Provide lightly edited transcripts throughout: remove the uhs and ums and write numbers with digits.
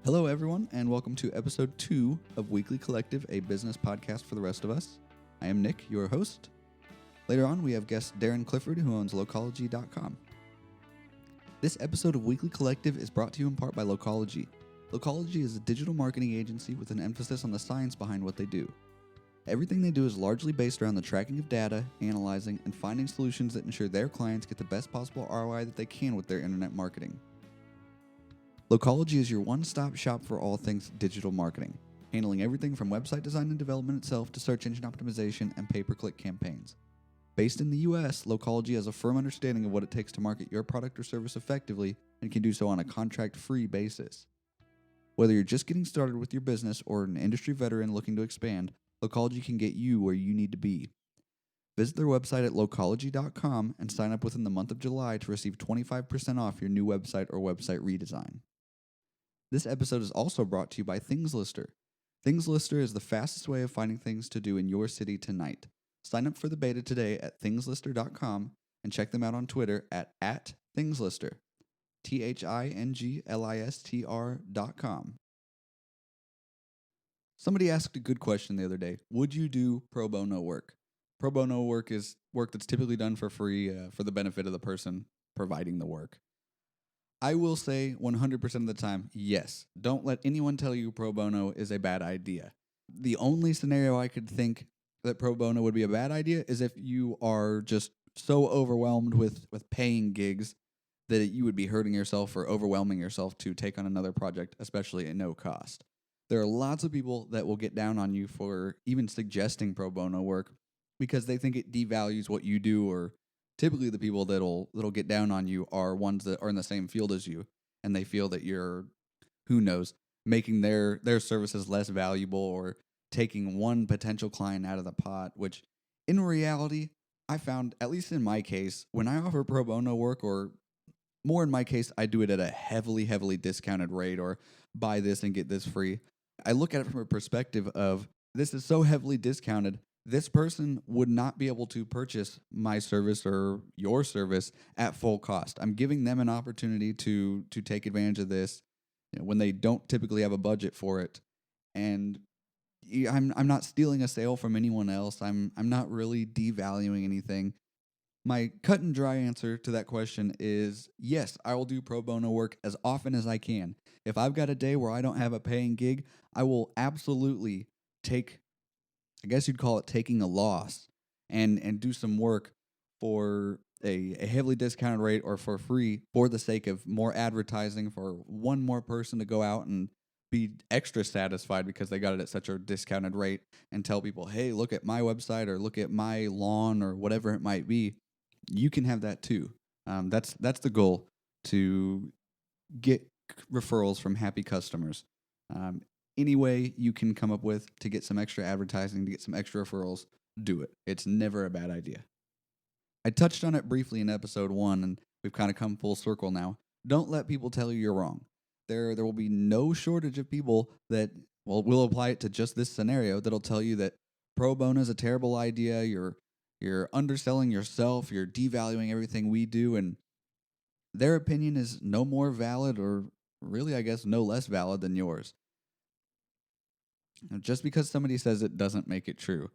Hello, everyone, and welcome to episode 2 of Weekly Collective, a business podcast for the rest of us. I am Nick, your host. Later on, we have guest Darren Clifford, who owns Locology.com. This episode of Weekly Collective is brought to you in part by Locology. Locology is a digital marketing agency with an emphasis on the science behind what they do. Everything they do is largely based around the tracking of data, analyzing, and finding solutions that ensure their clients get the best possible ROI that they can with their internet marketing. Locology is your one-stop shop for all things digital marketing, handling everything from website design and development itself to search engine optimization and pay-per-click campaigns. Based in the US, Locology has a firm understanding of what it takes to market your product or service effectively and can do so on a contract-free basis. Whether you're just getting started with your business or an industry veteran looking to expand, Locology can get you where you need to be. Visit their website at locology.com and sign up within the month of July to receive 25% off your new website or website redesign. This episode is also brought to you by Things Lister. Things Lister is the fastest way of finding things to do in your city tonight. Sign up for the beta today at thingslister.com and check them out on Twitter at @thingslister. THINGLISTR.com. Somebody asked a good question the other day. Would you do pro bono work? Pro bono work is work that's typically done for free for the benefit of the person providing the work. I will say 100% of the time, yes. Don't let anyone tell you pro bono is a bad idea. The only scenario I could think that pro bono would be a bad idea is if you are just so overwhelmed with paying gigs that you would be hurting yourself or overwhelming yourself to take on another project, especially at no cost. There are lots of people that will get down on you for even suggesting pro bono work because they think it devalues what you do, or typically the people that'll get down on you are ones that are in the same field as you, and they feel that you're, who knows, making their services less valuable or taking one potential client out of the pot, which in reality, I found, at least in my case, when I offer pro bono work, or more in my case, I do it at a heavily discounted rate, or buy this and get this free. I look at it from a perspective of, this is so heavily discounted, this person would not be able to purchase my service or your service at full cost. I'm giving them an opportunity to take advantage of this, when they don't typically have a budget for it. And I'm not stealing a sale from anyone else. I'm not really devaluing anything. My cut and dry answer to that question is yes, I will do pro bono work as often as I can. If I've got a day where I don't have a paying gig, I will absolutely take, I guess you'd call it taking a loss, and do some work for a heavily discounted rate or for free for the sake of more advertising, for one more person to go out and be extra satisfied because they got it at such a discounted rate, and tell people, hey, look at my website or look at my lawn or whatever it might be. You can have that too. That's the goal, to get referrals from happy customers. Any way you can come up with to get some extra advertising, to get some extra referrals, do it. It's never a bad idea. I touched on it briefly in episode 1, and we've kind of come full circle now. Don't let people tell you you're wrong. There will be no shortage of people that, well, will apply it to just this scenario, that'll tell you that pro bono is a terrible idea, you're underselling yourself, you're devaluing everything we do, and their opinion is no more valid, or really, I guess, no less valid than yours. Just because somebody says it doesn't make it true.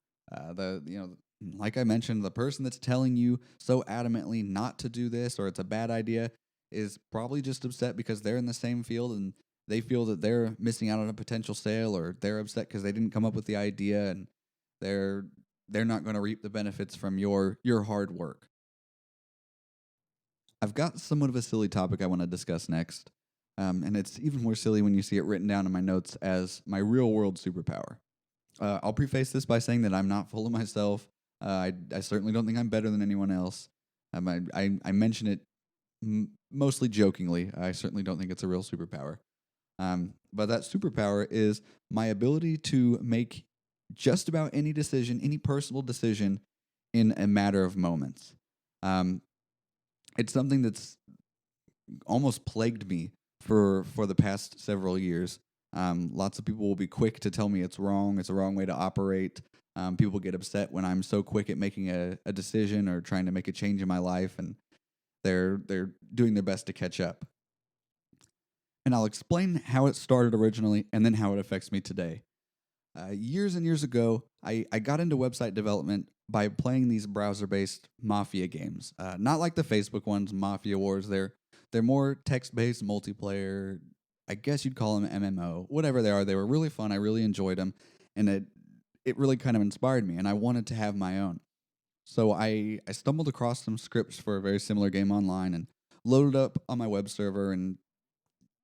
Like I mentioned, the person that's telling you so adamantly not to do this, or it's a bad idea, is probably just upset because they're in the same field and they feel that they're missing out on a potential sale, or they're upset because they didn't come up with the idea and they're not going to reap the benefits from your hard work. I've got somewhat of a silly topic I want to discuss next. And it's even more silly when you see it written down in my notes as my real-world superpower. I'll preface this by saying that I'm not full of myself. I certainly don't think I'm better than anyone else. I mention it mostly jokingly. I certainly don't think it's a real superpower. But that superpower is my ability to make just about any decision, any personal decision, in a matter of moments. It's something that's almost plagued me for the past several years. Lots of people will be quick to tell me it's wrong, it's a wrong way to operate. People get upset when I'm so quick at making a decision or trying to make a change in my life, and they're doing their best to catch up. and I'll explain how it started originally and then how it affects me today. Years and years ago, I got into website development by playing these browser-based Mafia games. Not like the Facebook ones, Mafia Wars. They're more text-based multiplayer. I guess you'd call them MMO. Whatever they are, they were really fun. I really enjoyed them, and it really kind of inspired me, and I wanted to have my own. So I stumbled across some scripts for a very similar game online and loaded up on my web server and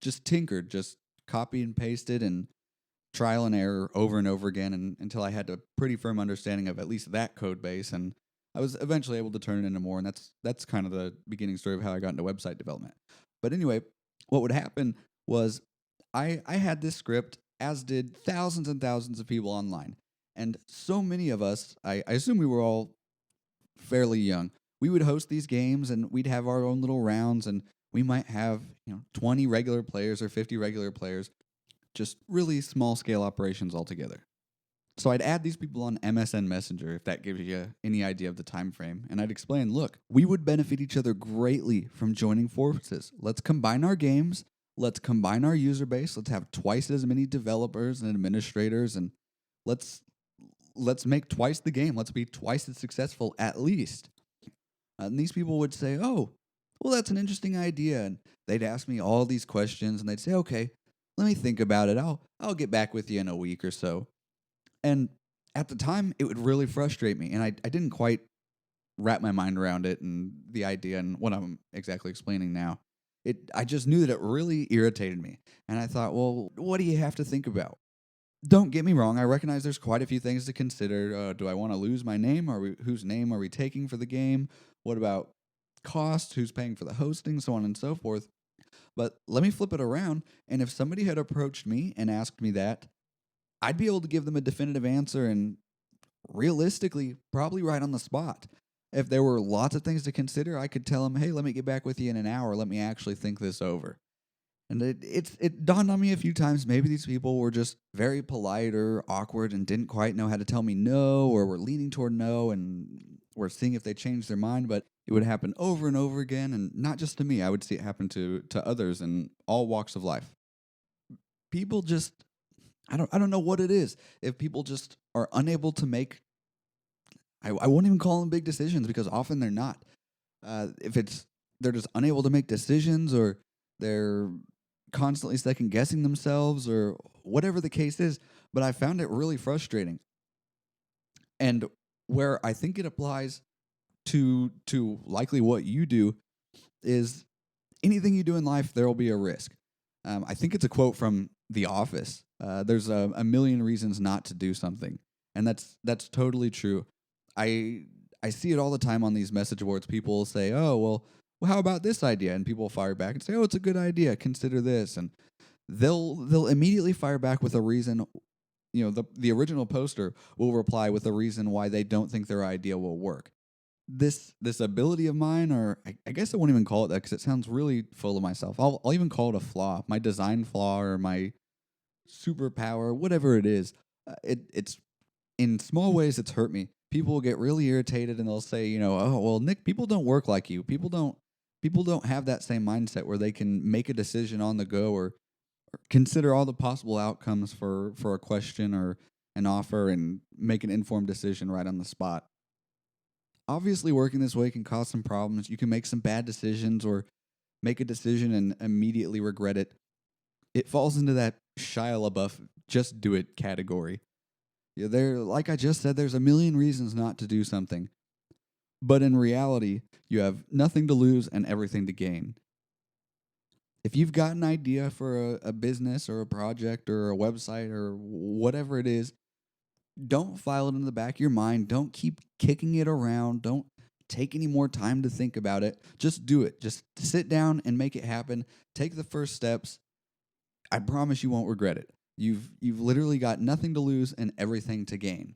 just tinkered, just copied and pasted and trial and error over and over again until I had a pretty firm understanding of at least that code base, and I was eventually able to turn it into more. And that's kind of the beginning story of how I got into website development. But anyway, what would happen was I had this script, as did thousands and thousands of people online, and so many of us. I assume we were all fairly young. We would host these games, and we'd have our own little rounds, and we might have 20 regular players or 50 regular players, just really small scale operations altogether. So I'd add these people on MSN Messenger, if that gives you any idea of the time frame, and I'd explain, look, we would benefit each other greatly from joining forces. Let's combine our games, let's combine our user base, let's have twice as many developers and administrators, and let's make twice the game. Let's be twice as successful at least. And these people would say, oh, well, that's an interesting idea. And they'd ask me all these questions, and they'd say, okay, let me think about it. I'll get back with you in a week or so. And at the time, it would really frustrate me, and I didn't quite wrap my mind around it and the idea and what I'm exactly explaining now. I just knew that it really irritated me, and I thought, well, what do you have to think about? Don't get me wrong. I recognize there's quite a few things to consider. Do I want to lose my name? Whose name are we taking for the game? What about cost? Who's paying for the hosting? So on and so forth. But let me flip it around. And if somebody had approached me and asked me that, I'd be able to give them a definitive answer and realistically, probably right on the spot. If there were lots of things to consider, I could tell them, hey, let me get back with you in an hour. Let me actually think this over. And it dawned on me a few times, maybe these people were just very polite or awkward and didn't quite know how to tell me no, or were leaning toward no and were seeing if they changed their mind. But it would happen over and over again, and not just to me. I would see it happen to others in all walks of life. People just, I don't know what it is. If people just are unable to make, I won't even call them big decisions, because often they're not. If they're just unable to make decisions, or they're constantly second guessing themselves, or whatever the case is. But I found it really frustrating. And where I think it applies to likely what you do is anything you do in life, there will be a risk. I think it's a quote from The Office. There's a million reasons not to do something, and that's totally true. I see it all the time on these message boards. People will say, "Oh, well, how about this idea?" And people will fire back and say, "Oh, it's a good idea. Consider this." And they'll immediately fire back with a reason. The original poster will reply with a reason why they don't think their idea will work. This ability of mine, or I guess I won't even call it that, because it sounds really full of myself. I'll even call it a flaw, my design flaw, or my superpower, whatever it is. It's in small ways, it's hurt me. People will get really irritated and they'll say, "Oh, well, Nick, people don't work like you. People don't have that same mindset where they can make a decision on the go, or consider all the possible outcomes for a question or an offer and make an informed decision right on the spot." Obviously, working this way can cause some problems. You can make some bad decisions, or make a decision and immediately regret it. It falls into that Shia LaBeouf "just do it" category. Like I just said, there's a million reasons not to do something. But in reality, you have nothing to lose and everything to gain. If you've got an idea for a business or a project or a website or whatever it is, don't file it in the back of your mind. Don't keep kicking it around. Don't take any more time to think about it. Just do it. Just sit down and make it happen. Take the first steps. I promise you won't regret it. You've literally got nothing to lose and everything to gain.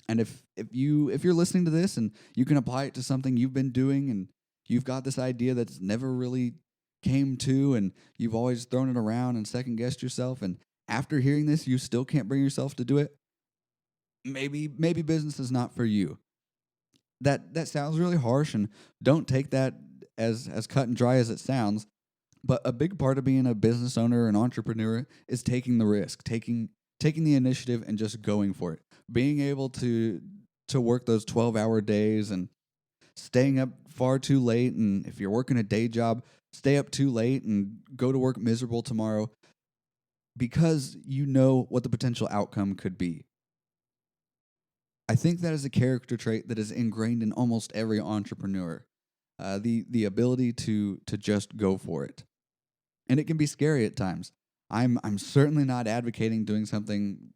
And if you're listening to this and you can apply it to something you've been doing, and you've got this idea that's never really came to, and you've always thrown it around and second guessed yourself, and after hearing this you still can't bring yourself to do it, maybe business is not for you. That sounds really harsh, and don't take that as cut and dry as it sounds. But a big part of being a business owner and entrepreneur is taking the risk, taking the initiative and just going for it. Being able to work those 12-hour days and staying up far too late, and if you're working a day job, stay up too late and go to work miserable tomorrow because you know what the potential outcome could be. I think that is a character trait that is ingrained in almost every entrepreneur. The ability to just go for it. And it can be scary at times. I'm certainly not advocating doing something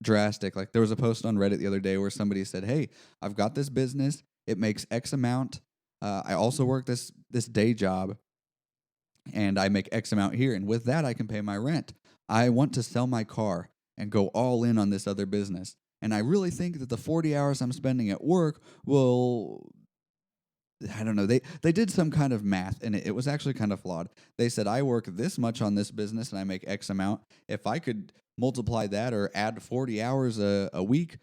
drastic. Like there was a post on Reddit the other day where somebody said, "Hey, I've got this business. It makes X amount. I also work this day job, and I make X amount here. And with that, I can pay my rent. I want to sell my car and go all in on this other business. And I really think that the 40 hours I'm spending at work will, I don't know. They did some kind of math, and it was actually kind of flawed. They said I work this much on this business, and I make X amount. If I could multiply that or add 40 hours a week,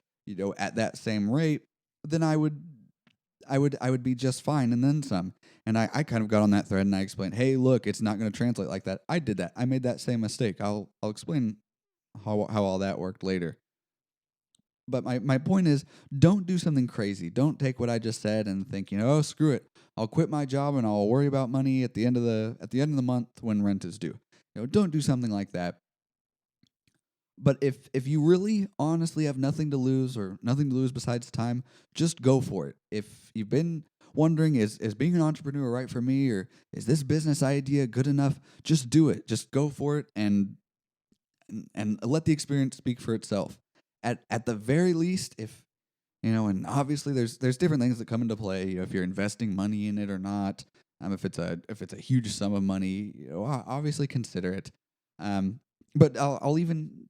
at that same rate, then I would be just fine, and then some. And I kind of got on that thread, and I explained, hey, look, it's not going to translate like that. I did that. I made that same mistake. I'll explain how all that worked later. But my point is, don't do something crazy. Don't take what I just said and think, oh, screw it. I'll quit my job and I'll worry about money at the end of the month when rent is due. Don't do something like that. But if you really honestly have nothing to lose or nothing to lose besides time, just go for it. If you've been wondering, is being an entrepreneur right for me, or is this business idea good enough, just do it. Just go for it and let the experience speak for itself. At the very least, if and obviously there's different things that come into play. If you're investing money in it or not, if it's a huge sum of money, obviously consider it. But I'll even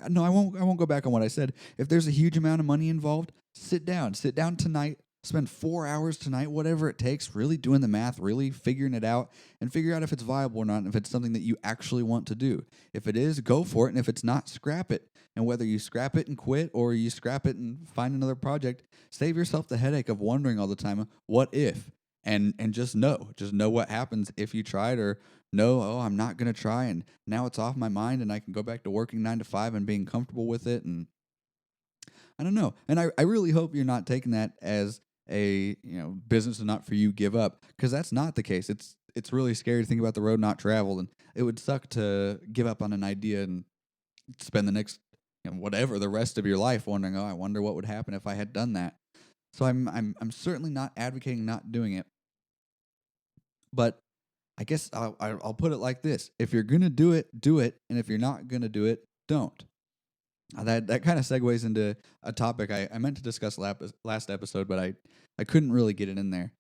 no, I won't go back on what I said. If there's a huge amount of money involved, sit down tonight. Spend 4 hours tonight, whatever it takes, really doing the math, really figuring it out, and figure out if it's viable or not, and if it's something that you actually want to do. If it is, go for it, and if it's not, scrap it. And whether you scrap it and quit, or you scrap it and find another project, save yourself the headache of wondering all the time, what if? And just know what happens if you tried, or no, oh, I'm not going to try, and now it's off my mind, and I can go back to working 9 to 5 and being comfortable with it, and I don't know. And I really hope you're not taking that as a business is not for you, give up, because that's not the case. It's really scary to think about the road not traveled, and it would suck to give up on an idea and spend the next whatever the rest of your life wondering, oh, I wonder what would happen if I had done that. So I'm certainly not advocating not doing it, but I guess I'll put it like this: if you're gonna do it, do it, and if you're not gonna do it, don't. That kind of segues into a topic I meant to discuss last episode, but I couldn't really get it in there.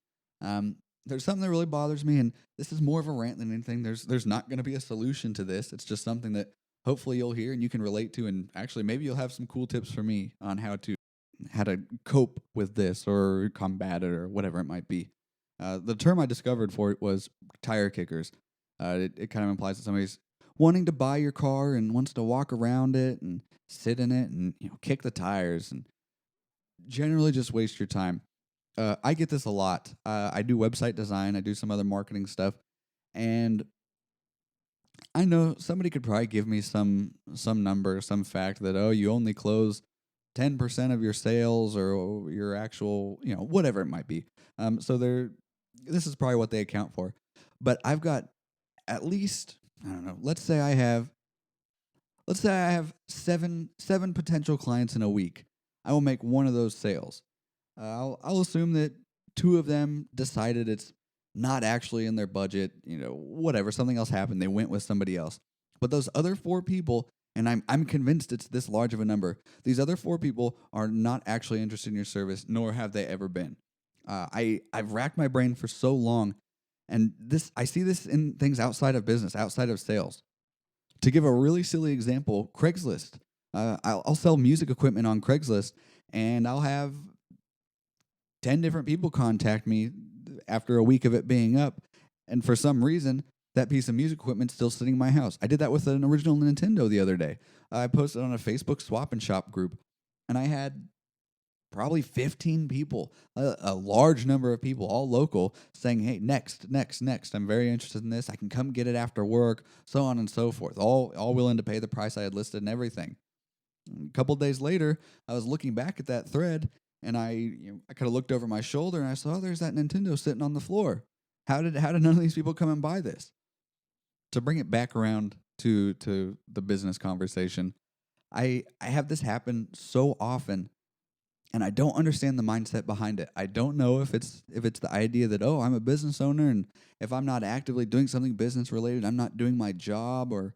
There's something that really bothers me, and this is more of a rant than anything. There's not going to be a solution to this. It's just something that hopefully you'll hear and you can relate to, and actually maybe you'll have some cool tips for me on how to cope with this or combat it or whatever it might be. The term I discovered for it was tire kickers. It kind of implies that somebody's wanting to buy your car and wants to walk around it and sit in it and kick the tires and generally just waste your time. I get this a lot. I do website design. I do some other marketing stuff, and I know somebody could probably give me some number, some fact that you only close 10% of your sales or your actual whatever it might be. So this is probably what they account for, but I've got at least, I don't know. Let's say I have seven potential clients in a week. I will make one of those sales. I'll assume that two of them decided it's not actually in their budget. Whatever, something else happened. They went with somebody else. But those other four people, and I'm convinced it's this large of a number. These other four people are not actually interested in your service, nor have they ever been. I've racked my brain for so long, and I see this in things outside of business, outside of sales. To give a really silly example, Craigslist. I'll sell music equipment on Craigslist, and I'll have 10 different people contact me after a week of it being up, and for some reason, that piece of music equipment's still sitting in my house. I did that with an original Nintendo the other day. I posted on a Facebook swap and shop group, and I had probably 15 people, a large number of people, all local, saying, hey, next, next, next. I'm very interested in this. I can come get it after work, so on and so forth. All willing to pay the price I had listed and everything. A couple days later, I was looking back at that thread, and I kind of looked over my shoulder, and I saw, oh, there's that Nintendo sitting on the floor. How did none of these people come and buy this? To bring it back around to the business conversation, I have this happen so often, and I don't understand the mindset behind it. I don't know if it's the idea that, oh, I'm a business owner, and if I'm not actively doing something business related, I'm not doing my job, or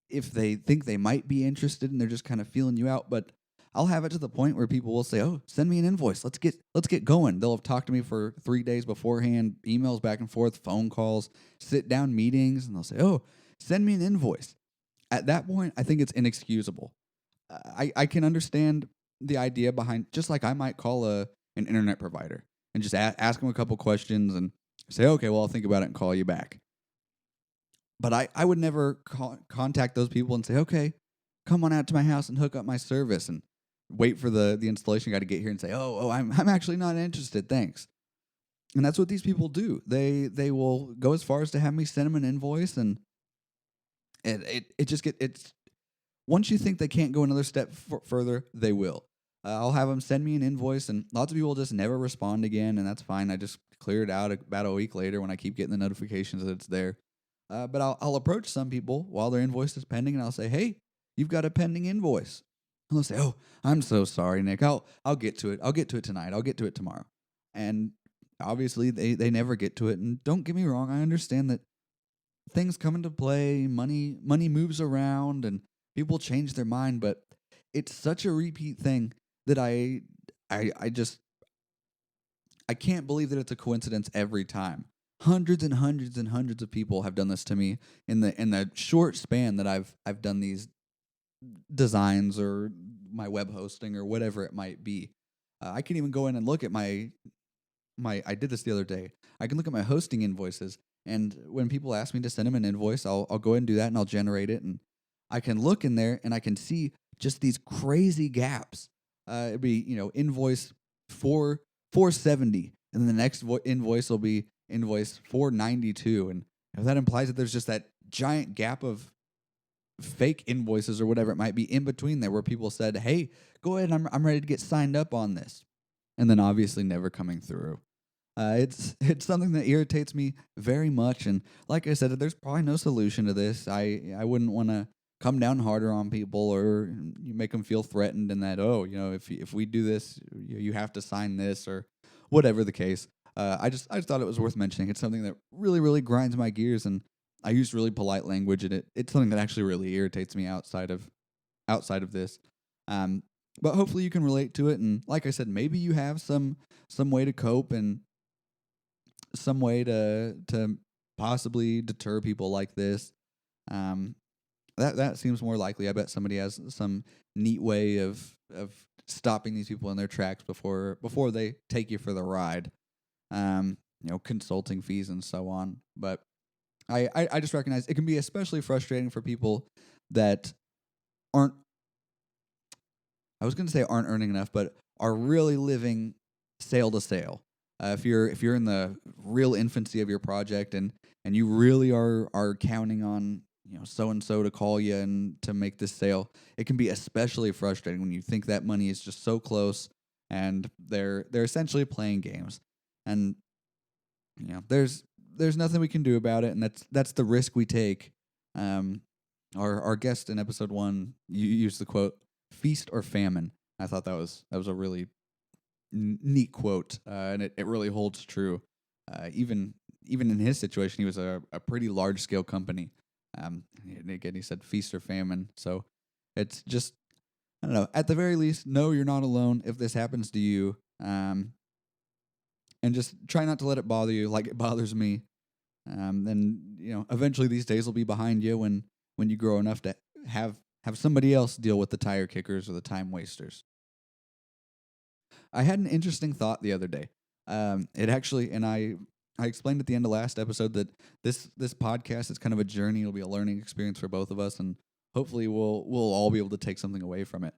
if they think they might be interested and they're just kind of feeling you out. But I'll have it to the point where people will say, oh, send me an invoice. Let's get going. They'll have talked to me for 3 days beforehand, emails back and forth, phone calls, sit down meetings, and they'll say, oh, send me an invoice. At that point, I think it's inexcusable. I can understand the idea behind, just like I might call an internet provider and just ask them a couple questions and say, okay, well, I'll think about it and call you back. But I would never contact those people and say, okay, come on out to my house and hook up my service, and wait for the installation guy to get here and say, oh, I'm actually not interested, thanks. And that's what these people do. They will go as far as to have me send them an invoice, and it just it's once you think they can't go another step further, they will. I'll have them send me an invoice, and lots of people just never respond again, and that's fine. I just clear it out about a week later when I keep getting the notifications that it's there. But I'll approach some people while their invoice is pending, and I'll say, hey, you've got a pending invoice. And they'll say, oh, I'm so sorry, Nick. I'll get to it. I'll get to it tonight. I'll get to it tomorrow. And obviously they never get to it. And don't get me wrong, I understand that things come into play, money moves around, and people change their mind, but it's such a repeat thing that I just I can't believe that it's a coincidence every time. Hundreds and hundreds and hundreds of people have done this to me in the short span that I've done these designs or my web hosting or whatever it might be. I can even go in and look at my I did this the other day. I can look at my hosting invoices, and when people ask me to send them an invoice, I'll go ahead and do that, and I'll generate it, and I can look in there and I can see just these crazy gaps. It'd be invoice 470, and then the next invoice will be invoice 492, and that implies that there's just that giant gap of fake invoices or whatever it might be in between there, where people said, "Hey, go ahead, I'm ready to get signed up on this," and then obviously never coming through. It's something that irritates me very much, and like I said, there's probably no solution to this. I wouldn't want to come down harder on people or you make them feel threatened, and that if we do this, you have to sign this or whatever the case. I just thought it was worth mentioning. It's something that really really grinds my gears, and I use really polite language, and it's something that actually really irritates me outside of this. But hopefully you can relate to it, and like I said, maybe you have some way to cope and some way to possibly deter people like this. That seems more likely. I bet somebody has some neat way of stopping these people in their tracks before they take you for the ride. Consulting fees and so on. But I just recognize it can be especially frustrating for people that aren't, I was going to say aren't earning enough, but are really living sale to sale. If you're in the real infancy of your project and you really are counting on so and so to call you and to make this sale, it can be especially frustrating when you think that money is just so close and they're essentially playing games. And there's nothing we can do about it, and that's the risk we take. Our guest in episode 1, you used the quote "feast or famine." I thought that was a really neat quote, and it really holds true. Even in his situation, he was a pretty large scale company. And again, he said feast or famine. So it's just, I don't know. At the very least, know you're not alone if this happens to you. And just try not to let it bother you like it bothers me. And eventually these days will be behind you when you grow enough to have somebody else deal with the tire kickers or the time wasters. I had an interesting thought the other day. It actually, and I explained at the end of last episode that this podcast is kind of a journey. It'll be a learning experience for both of us, and hopefully we'll all be able to take something away from it.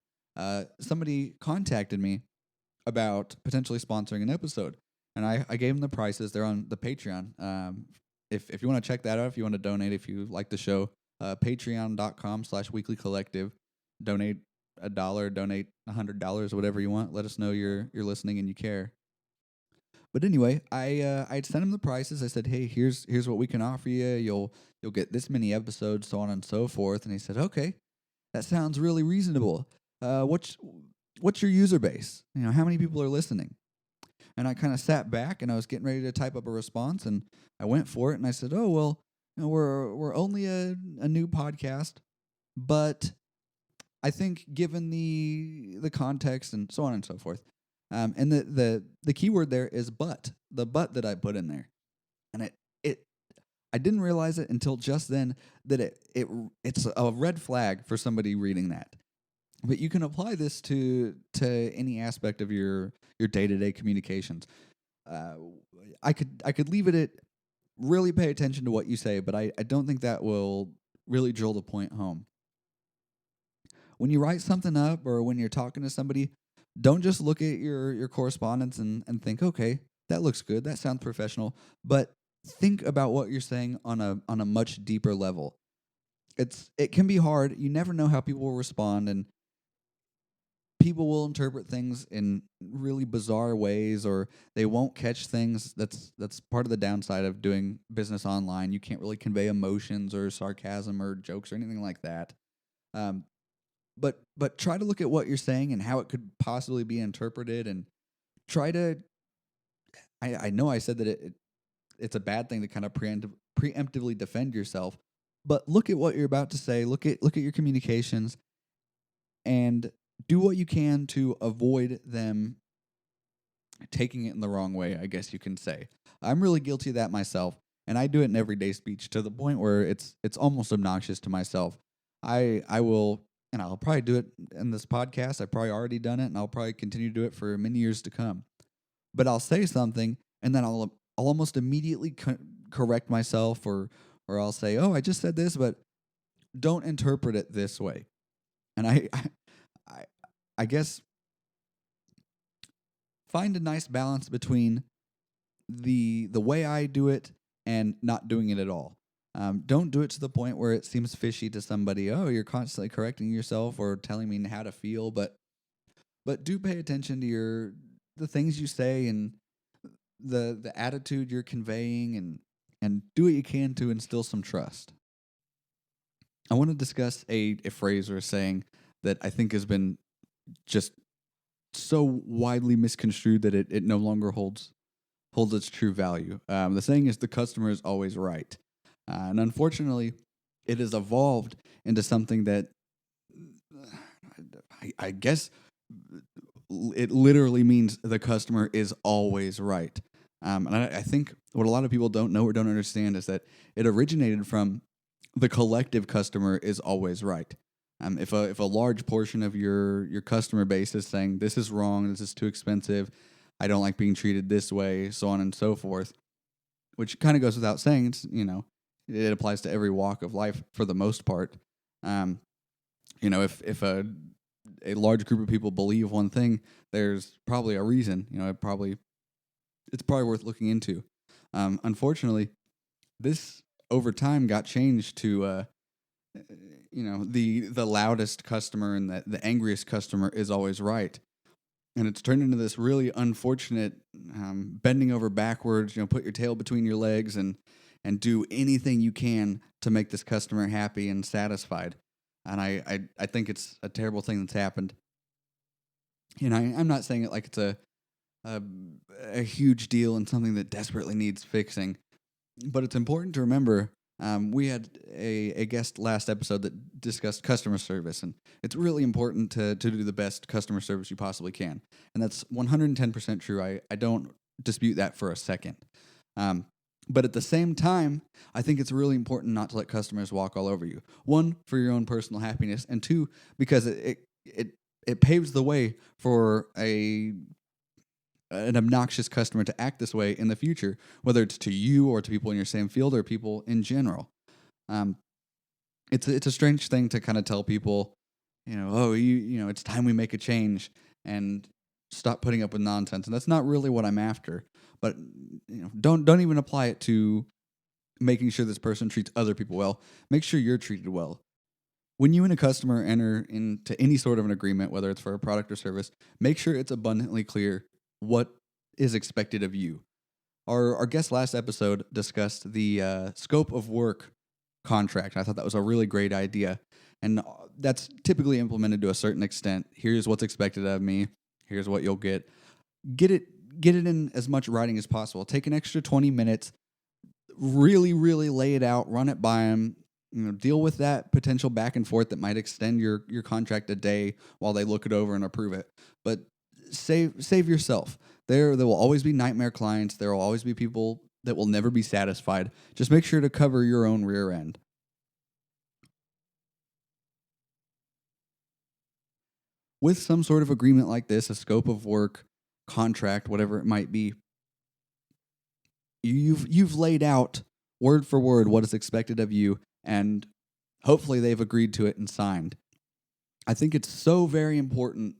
somebody contacted me about potentially sponsoring an episode, and I gave them the prices. They're on the Patreon. If you want to check that out, if you want to donate, if you like the show, patreon.com/weeklycollective. Donate $1, donate $100, whatever you want. Let us know you're listening and you care. But anyway, I'd sent him the prices. I said, hey, here's what we can offer you. You'll get this many episodes, so on and so forth. And he said, okay, that sounds really reasonable. What's your user base? How many people are listening? And I kind of sat back and I was getting ready to type up a response, and I went for it. And I said, oh well, we're only a new podcast, but I think given the context and so on and so forth, and the key word there is but, the but that I put in there, and it I didn't realize it until just then that it's a red flag for somebody reading that. But you can apply this to any aspect of your day-to-day communications. I could leave it at really pay attention to what you say, but I don't think that will really drill the point home. When you write something up or when you're talking to somebody, don't just look at your correspondence and think, okay, that looks good, that sounds professional, but think about what you're saying on a much deeper level. It can be hard. You never know how people will respond, and people will interpret things in really bizarre ways, or they won't catch things. That's part of the downside of doing business online. You can't really convey emotions or sarcasm or jokes or anything like that. But try to look at what you're saying and how it could possibly be interpreted, and try to. I know I said that it's a bad thing to kind of preemptively defend yourself, but look at what you're about to say. Look at your communications, and do what you can to avoid them taking it in the wrong way, I guess you can say. I'm really guilty of that myself, and I do it in everyday speech to the point where it's almost obnoxious to myself. I will, and I'll probably do it in this podcast. I've probably already done it, and I'll probably continue to do it for many years to come. But I'll say something, and then I'll almost immediately correct myself, or I'll say, oh, I just said this, but don't interpret it this way. And I guess find a nice balance between the way I do it and not doing it at all. Don't do it to the point where it seems fishy to somebody. Oh, you're constantly correcting yourself or telling me how to feel, but do pay attention to the things you say and the attitude you're conveying, and do what you can to instill some trust. I want to discuss a phrase or a saying that I think has been just so widely misconstrued that it no longer holds its true value. The saying is, the customer is always right. And unfortunately, it has evolved into something that I guess it literally means the customer is always right. And I think what a lot of people don't know or don't understand is that it originated from the collective customer is always right. If a large portion of your customer base is saying this is wrong, this is too expensive, I don't like being treated this way, so on and so forth, which kind of goes without saying. It's it applies to every walk of life for the most part. If a large group of people believe one thing, there's probably a reason. It's probably worth looking into. Unfortunately, this over time got changed to the loudest customer and the angriest customer is always right. And it's turned into this really unfortunate bending over backwards, put your tail between your legs and do anything you can to make this customer happy and satisfied. And I think it's a terrible thing that's happened. I'm not saying it like it's a huge deal and something that desperately needs fixing, but it's important to remember. We had a guest last episode that discussed customer service, and it's really important to do the best customer service you possibly can. And that's 110% true. I don't dispute that for a second. But at the same time, I think it's really important not to let customers walk all over you. One, for your own personal happiness, and two, because it paves the way for an obnoxious customer to act this way in the future, whether it's to you or to people in your same field or people in general. It's a strange thing to kind of tell people, it's time we make a change and stop putting up with nonsense. And that's not really what I'm after. But don't even apply it to making sure this person treats other people well. Make sure you're treated well. When you and a customer enter into any sort of an agreement, whether it's for a product or service, make sure it's abundantly clear what is expected of you. Our guest last episode discussed the scope of work contract. I thought that was a really great idea. And that's typically implemented to a certain extent. Here's what's expected of me. Here's what you'll get. Get it in as much writing as possible. Take an extra 20 minutes. Really, really lay it out. Run it by them. Deal with that potential back and forth that might extend your contract a day while they look it over and approve it. But save yourself. There will always be nightmare clients. There will always be people that will never be satisfied. Just make sure to cover your own rear end. With some sort of agreement like this, a scope of work, contract, whatever it might be, you've laid out word for word what is expected of you, and hopefully they've agreed to it and signed. I think it's so very important,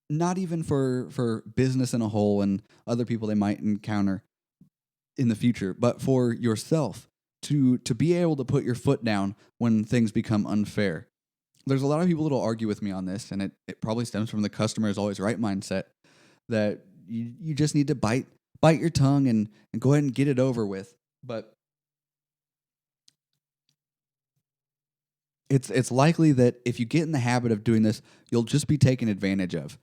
not even for business in a whole and other people they might encounter in the future, but for yourself to be able to put your foot down when things become unfair. There's a lot of people that will argue with me on this, and it probably stems from the customer is always right mindset, that you just need to bite your tongue and go ahead and get it over with. But it's likely that if you get in the habit of doing this, you'll just be taken advantage of.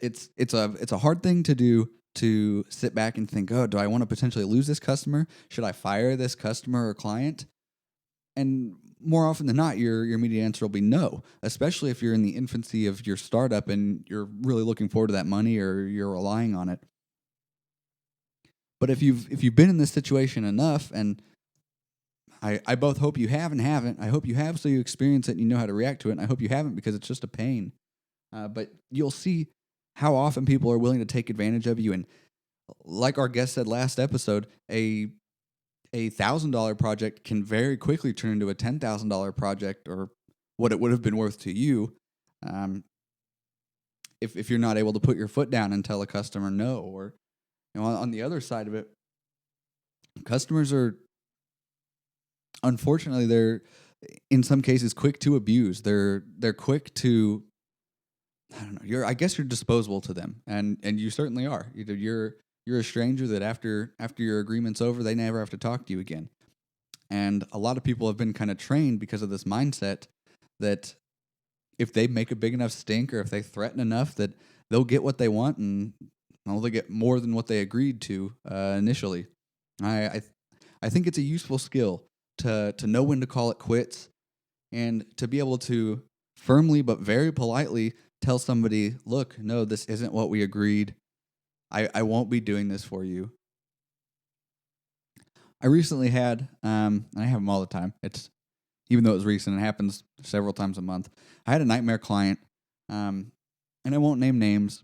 It's a hard thing to do, to sit back and think, oh, do I want to potentially lose this customer? Should I fire this customer or client? And more often than not, your immediate answer will be no, especially if you're in the infancy of your startup and you're really looking forward to that money or you're relying on it. But if you've been in this situation enough, and I both hope you have and haven't. I hope you have so you experience it and you know how to react to it, and I hope you haven't because it's just a pain. But you'll see how often people are willing to take advantage of you. And like our guest said last episode, a $1,000 project can very quickly turn into a $10,000 project, or what it would have been worth to you, if you're not able to put your foot down and tell a customer no. Or on the other side of it, customers are, unfortunately, they're in some cases quick to abuse. They're quick to, I don't know. I guess you're disposable to them, and you certainly are. You're a stranger that after your agreement's over, they never have to talk to you again. And a lot of people have been kind of trained because of this mindset that if they make a big enough stink, or if they threaten enough, that they'll get what they want, and they'll get more than what they agreed to initially. I think it's a useful skill to know when to call it quits, and to be able to firmly but very politely tell somebody, look, no, this isn't what we agreed. I won't be doing this for you. I recently had, and I have them all the time. Even though it was recent, it happens several times a month. I had a nightmare client, and I won't name names,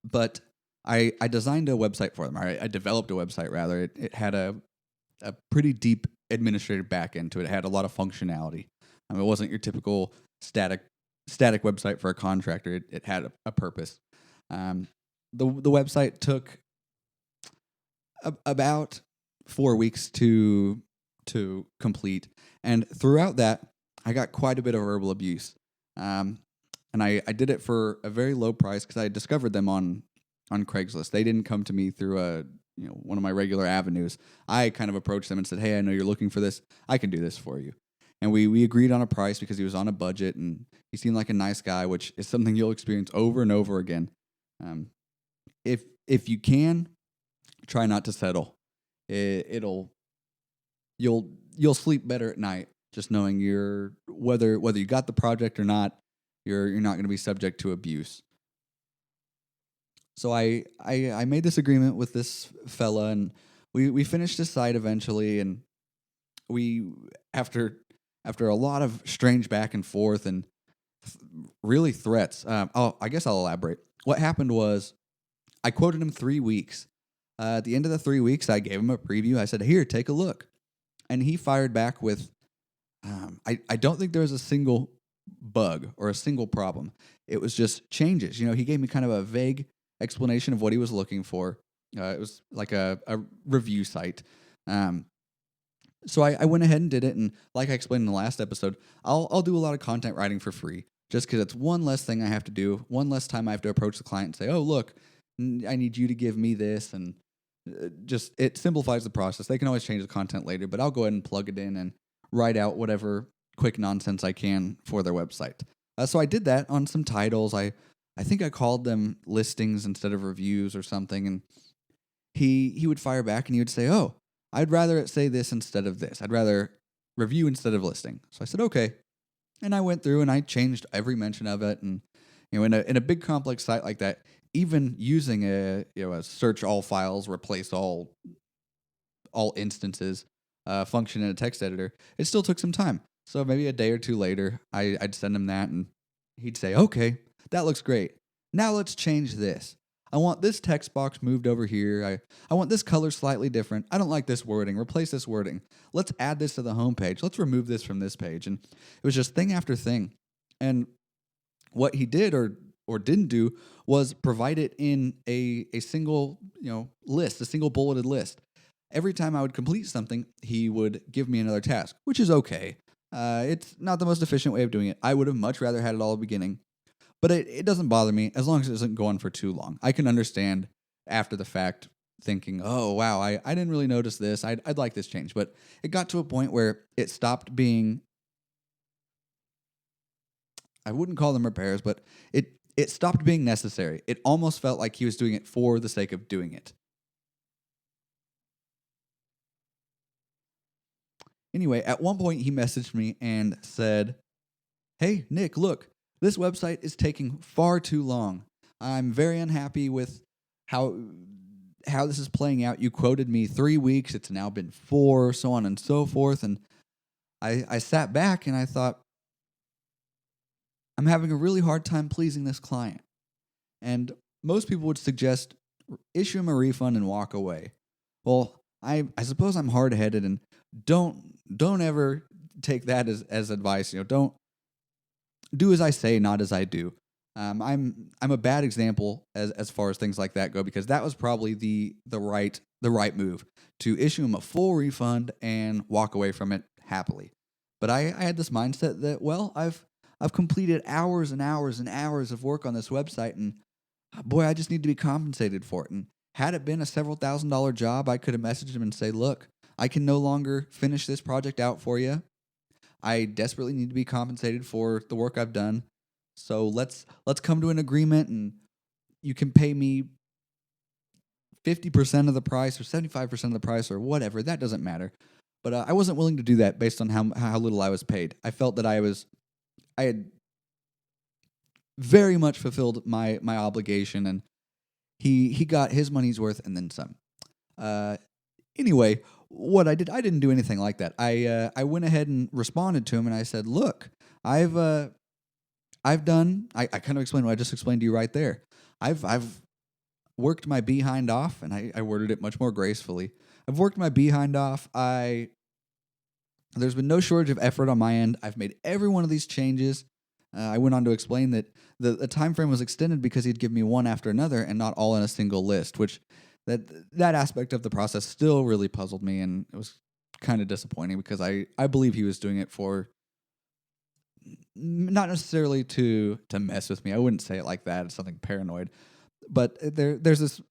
but I designed a website for them. I developed a website, rather. It had a pretty deep administrative back end to it. It had a lot of functionality. It wasn't your typical static website for a contractor. It had a purpose. The website took about 4 weeks to complete, and throughout that, I got quite a bit of verbal abuse. And I did it for a very low price because I discovered them on Craigslist. They didn't come to me through one of my regular avenues. I kind of approached them and said, hey, I know you're looking for this. I can do this for you. And we agreed on a price because he was on a budget and he seemed like a nice guy, which is something you'll experience over and over again. If you can, try not to settle. You'll sleep better at night just knowing whether you got the project or not, you're not going to be subject to abuse. So I made this agreement with this fella, and we finished his site eventually, and we after a lot of strange back and forth and really threats. I guess I'll elaborate. What happened was I quoted him 3 weeks. At the end of the 3 weeks, I gave him a preview. I said, here, take a look. And he fired back with I don't think there was a single bug or a single problem. It was just changes. He gave me kind of a vague explanation of what he was looking for. It was like a review site. Um, so I went ahead and did it. And like I explained in the last episode, I'll do a lot of content writing for free just because it's one less thing I have to do, one less time I have to approach the client and say, oh, look, I need you to give me this. And just it simplifies the process. They can always change the content later, but I'll go ahead and plug it in and write out whatever quick nonsense I can for their website. So I did that on some titles. I think I called them listings instead of reviews or something. And he would fire back and he would say, oh, I'd rather it say this instead of this. I'd rather review instead of listing. So I said, okay. And I went through and I changed every mention of it. And in a big complex site like that, even using a search all files, replace all instances function in a text editor, it still took some time. So maybe a day or two later, I'd send him that and he'd say, okay, that looks great. Now let's change this. I want this text box moved over here. I want this color slightly different. I don't like this wording. Replace this wording. Let's add this to the homepage. Let's remove this from this page. And it was just thing after thing. And what he did or didn't do was provide it in a single list, a single bulleted list. Every time I would complete something, he would give me another task, which is okay. It's not the most efficient way of doing it. I would have much rather had it all at the beginning. But it doesn't bother me as long as it doesn't go on for too long. I can understand after the fact thinking, oh, wow, I didn't really notice this. I'd like this change. But it got to a point where it stopped being, I wouldn't call them repairs, but it stopped being necessary. It almost felt like he was doing it for the sake of doing it. Anyway, at one point he messaged me and said, hey, Nick, look, this website is taking far too long. I'm very unhappy with how this is playing out. You quoted me 3 weeks. It's now been 4, so on and so forth. And I sat back and I thought, I'm having a really hard time pleasing this client. And most people would suggest issue him a refund and walk away. Well, I suppose I'm hard-headed and don't ever take that as advice. Don't do as I say, not as I do. I'm a bad example as far as things like that go because that was probably the right move to issue him a full refund and walk away from it happily. But I had this mindset that I've completed hours and hours and hours of work on this website and boy, I just need to be compensated for it. And had it been a several $1,000 job, I could have messaged him and say, look, I can no longer finish this project out for you. I desperately need to be compensated for the work I've done. So let's come to an agreement and you can pay me 50% of the price or 75% of the price or whatever. That doesn't matter. But I wasn't willing to do that based on how little I was paid. I felt that I had very much fulfilled my obligation and he got his money's worth and then some. Anyway, what I didn't do anything like that. I went ahead and responded to him and I said, look, I've done, I kind of explained what I just explained to you right there. I've worked my behind off, and I worded it much more gracefully. I've worked my behind off. There's been no shortage of effort on my end. I've made every one of these changes. I went on to explain that the time frame was extended because he'd give me one after another and not all in a single list, which that aspect of the process still really puzzled me, and it was kind of disappointing because I believe he was doing it for not necessarily to mess with me. I wouldn't say it like that. It's something paranoid. But there's this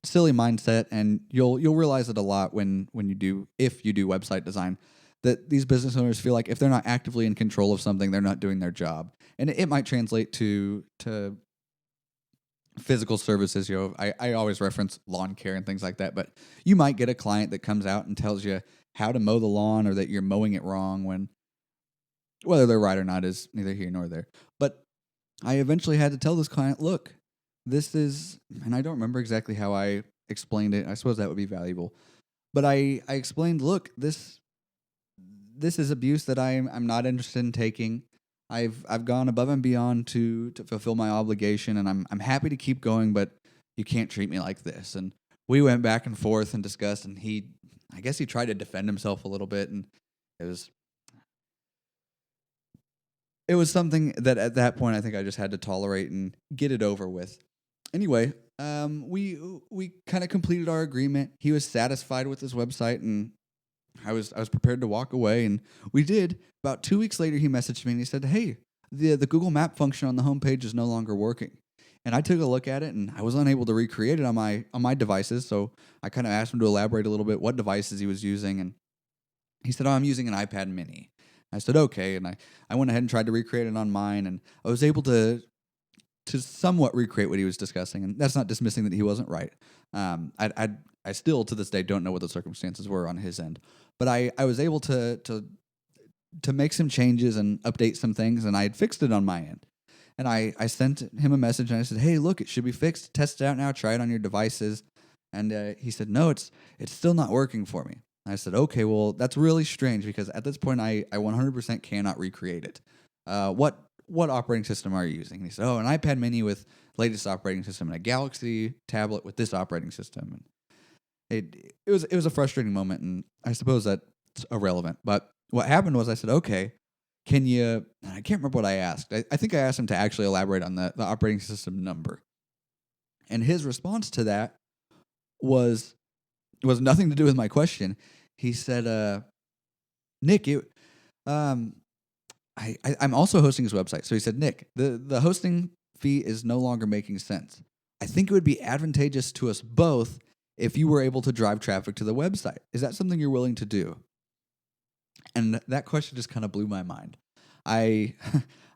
silly mindset, and you'll realize it a lot if you do website design, that these business owners feel like if they're not actively in control of something, they're not doing their job. And it might translate to physical services. I always reference lawn care and things like that, but you might get a client that comes out and tells you how to mow the lawn or that you're mowing it wrong when whether they're right or not is neither here nor there. But I eventually had to tell this client, look, this is, and I don't remember exactly how I explained it. I suppose that would be valuable. But I explained, look, this is abuse that I'm not interested in taking. I've gone above and beyond to fulfill my obligation, and I'm happy to keep going, but you can't treat me like this. And we went back and forth and discussed, and I guess he tried to defend himself a little bit, and it was it was something that at that point I think I just had to tolerate and get it over with. Anyway, we kind of completed our agreement. He was satisfied with his website, and I was prepared to walk away, and we did. About 2 weeks later, he messaged me and he said, "Hey, the Google Map function on the homepage is no longer working." And I took a look at it, and I was unable to recreate it on my devices. So I kind of asked him to elaborate a little bit what devices he was using, and he said, "Oh, I'm using an iPad Mini." I said, "Okay," and I went ahead and tried to recreate it on mine, and I was able to somewhat recreate what he was discussing, and that's not dismissing that he wasn't right. I still to this day don't know what the circumstances were on his end, but I was able to make some changes and update some things, and I had fixed it on my end. And I sent him a message and I said, "Hey, look, it should be fixed. Test it out now. Try it on your devices." And he said, "No, it's still not working for me." I said, "Okay, well, that's really strange because at this point I 100% cannot recreate it. What operating system are you using?" And he said, "Oh, an iPad Mini with latest operating system and a Galaxy tablet with this operating system." And it was a frustrating moment, and I suppose that's irrelevant. But what happened was I said, "Okay, can you?" And I can't remember what I asked. I think I asked him to actually elaborate on the operating system number, and his response to that was nothing to do with my question. He said, "Nick, um, I'm also hosting his website." So he said, "Nick, the hosting fee is no longer making sense. I think it would be advantageous to us both if you were able to drive traffic to the website. Is that something you're willing to do?" And that question just kind of blew my mind. I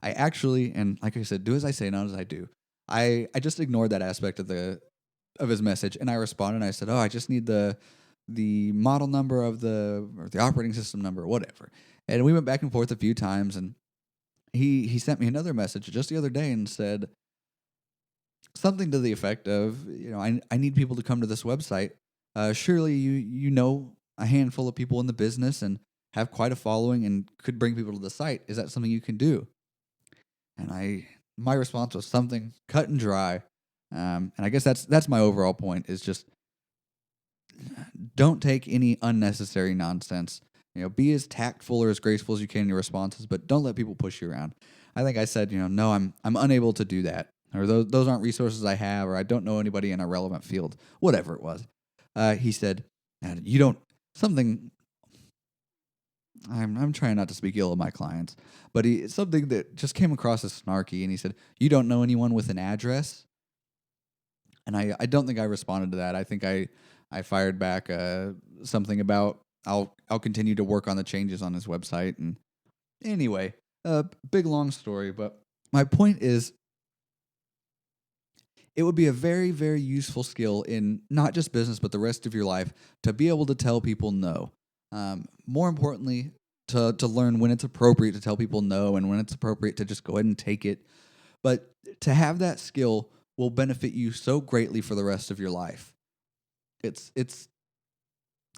I actually, and like I said, do as I say, not as I do. I just ignored that aspect of his message, and I responded and I said, "Oh, I just need the model number of or the operating system number, whatever." And we went back and forth a few times, and he sent me another message just the other day and said something to the effect of, "I need people to come to this website. Surely you know a handful of people in the business and have quite a following and could bring people to the site. Is that something you can do?" And my response was something cut and dry. And I guess that's my overall point is just don't take any unnecessary nonsense. Be as tactful or as graceful as you can in your responses, but don't let people push you around. I think I said, "No, I'm unable to do that," or those aren't resources I have, or I don't know anybody in a relevant field, whatever it was. He said, "You don't something." I'm trying not to speak ill of my clients, but something that just came across as snarky, and he said, "You don't know anyone with an address?" And I don't think I responded to that. I think I fired back something about I'll continue to work on the changes on his website. And anyway, big long story, but my point is it would be a very, very useful skill in not just business, but the rest of your life to be able to tell people no. More importantly, to learn when it's appropriate to tell people no and when it's appropriate to just go ahead and take it. But to have that skill will benefit you so greatly for the rest of your life.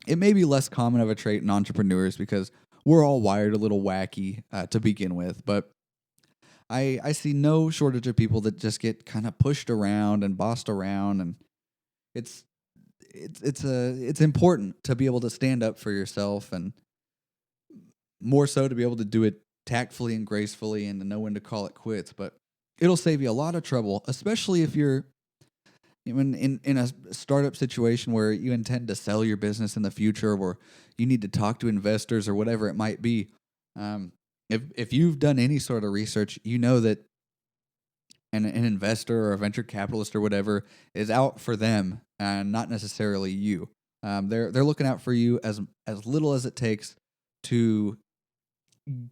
It may be less common of a trait in entrepreneurs because we're all wired a little wacky to begin with, but I see no shortage of people that just get kind of pushed around and bossed around, and it's it's important to be able to stand up for yourself, and more so to be able to do it tactfully and gracefully and to know when to call it quits. But it'll save you a lot of trouble, especially if you're in a startup situation where you intend to sell your business in the future, or you need to talk to investors or whatever it might be. If you've done any sort of research, you know that an investor or a venture capitalist or whatever is out for them and not necessarily you. They're looking out for you as little as it takes to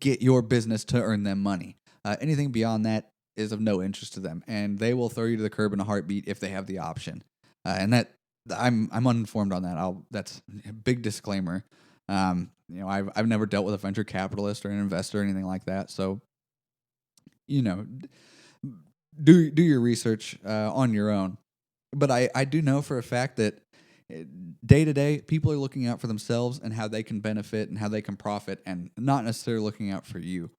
get your business to earn them money. Anything beyond that is of no interest to them, and they will throw you to the curb in a heartbeat if they have the option. And that I'm uninformed on that. That's a big disclaimer. I've never dealt with a venture capitalist or an investor or anything like that. So, you know, do your research on your own. But I do know for a fact that day to day, people are looking out for themselves and how they can benefit and how they can profit, and not necessarily looking out for you.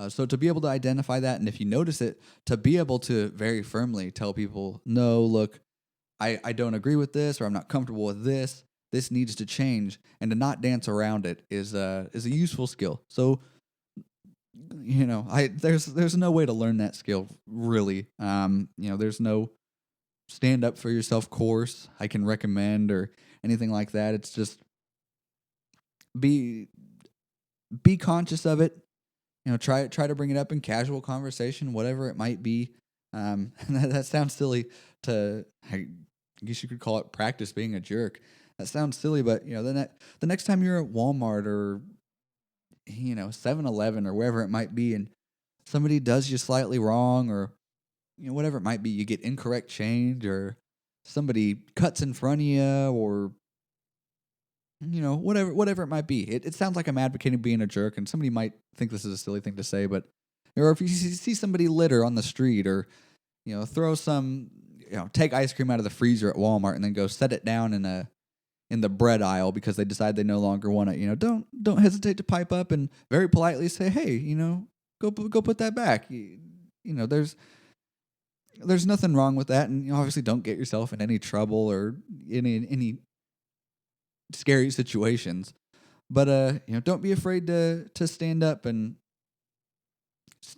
So to be able to identify that, and if you notice it, to be able to very firmly tell people, no, look, I don't agree with this, or I'm not comfortable with this. This needs to change, and to not dance around it is a useful skill. So there's no way to learn that skill really. There's no stand up for yourself course I can recommend or anything like that. It's just be be conscious of it. Try to bring it up in casual conversation, whatever it might be. That sounds silly I guess you could call it practice being a jerk. That sounds silly, but the next time you're at Walmart or 7-Eleven or wherever it might be, and somebody does you slightly wrong, or whatever it might be, you get incorrect change, or somebody cuts in front of you, or whatever it might be. It sounds like I'm advocating being a jerk, and somebody might think this is a silly thing to say, but or if you see somebody litter on the street, or throw some, take ice cream out of the freezer at Walmart and then go set it down in the bread aisle because they decide they no longer want it. Don't hesitate to pipe up and very politely say, hey, go put that back. There's nothing wrong with that, and obviously don't get yourself in any trouble or any scary situations. But don't be afraid to stand up, and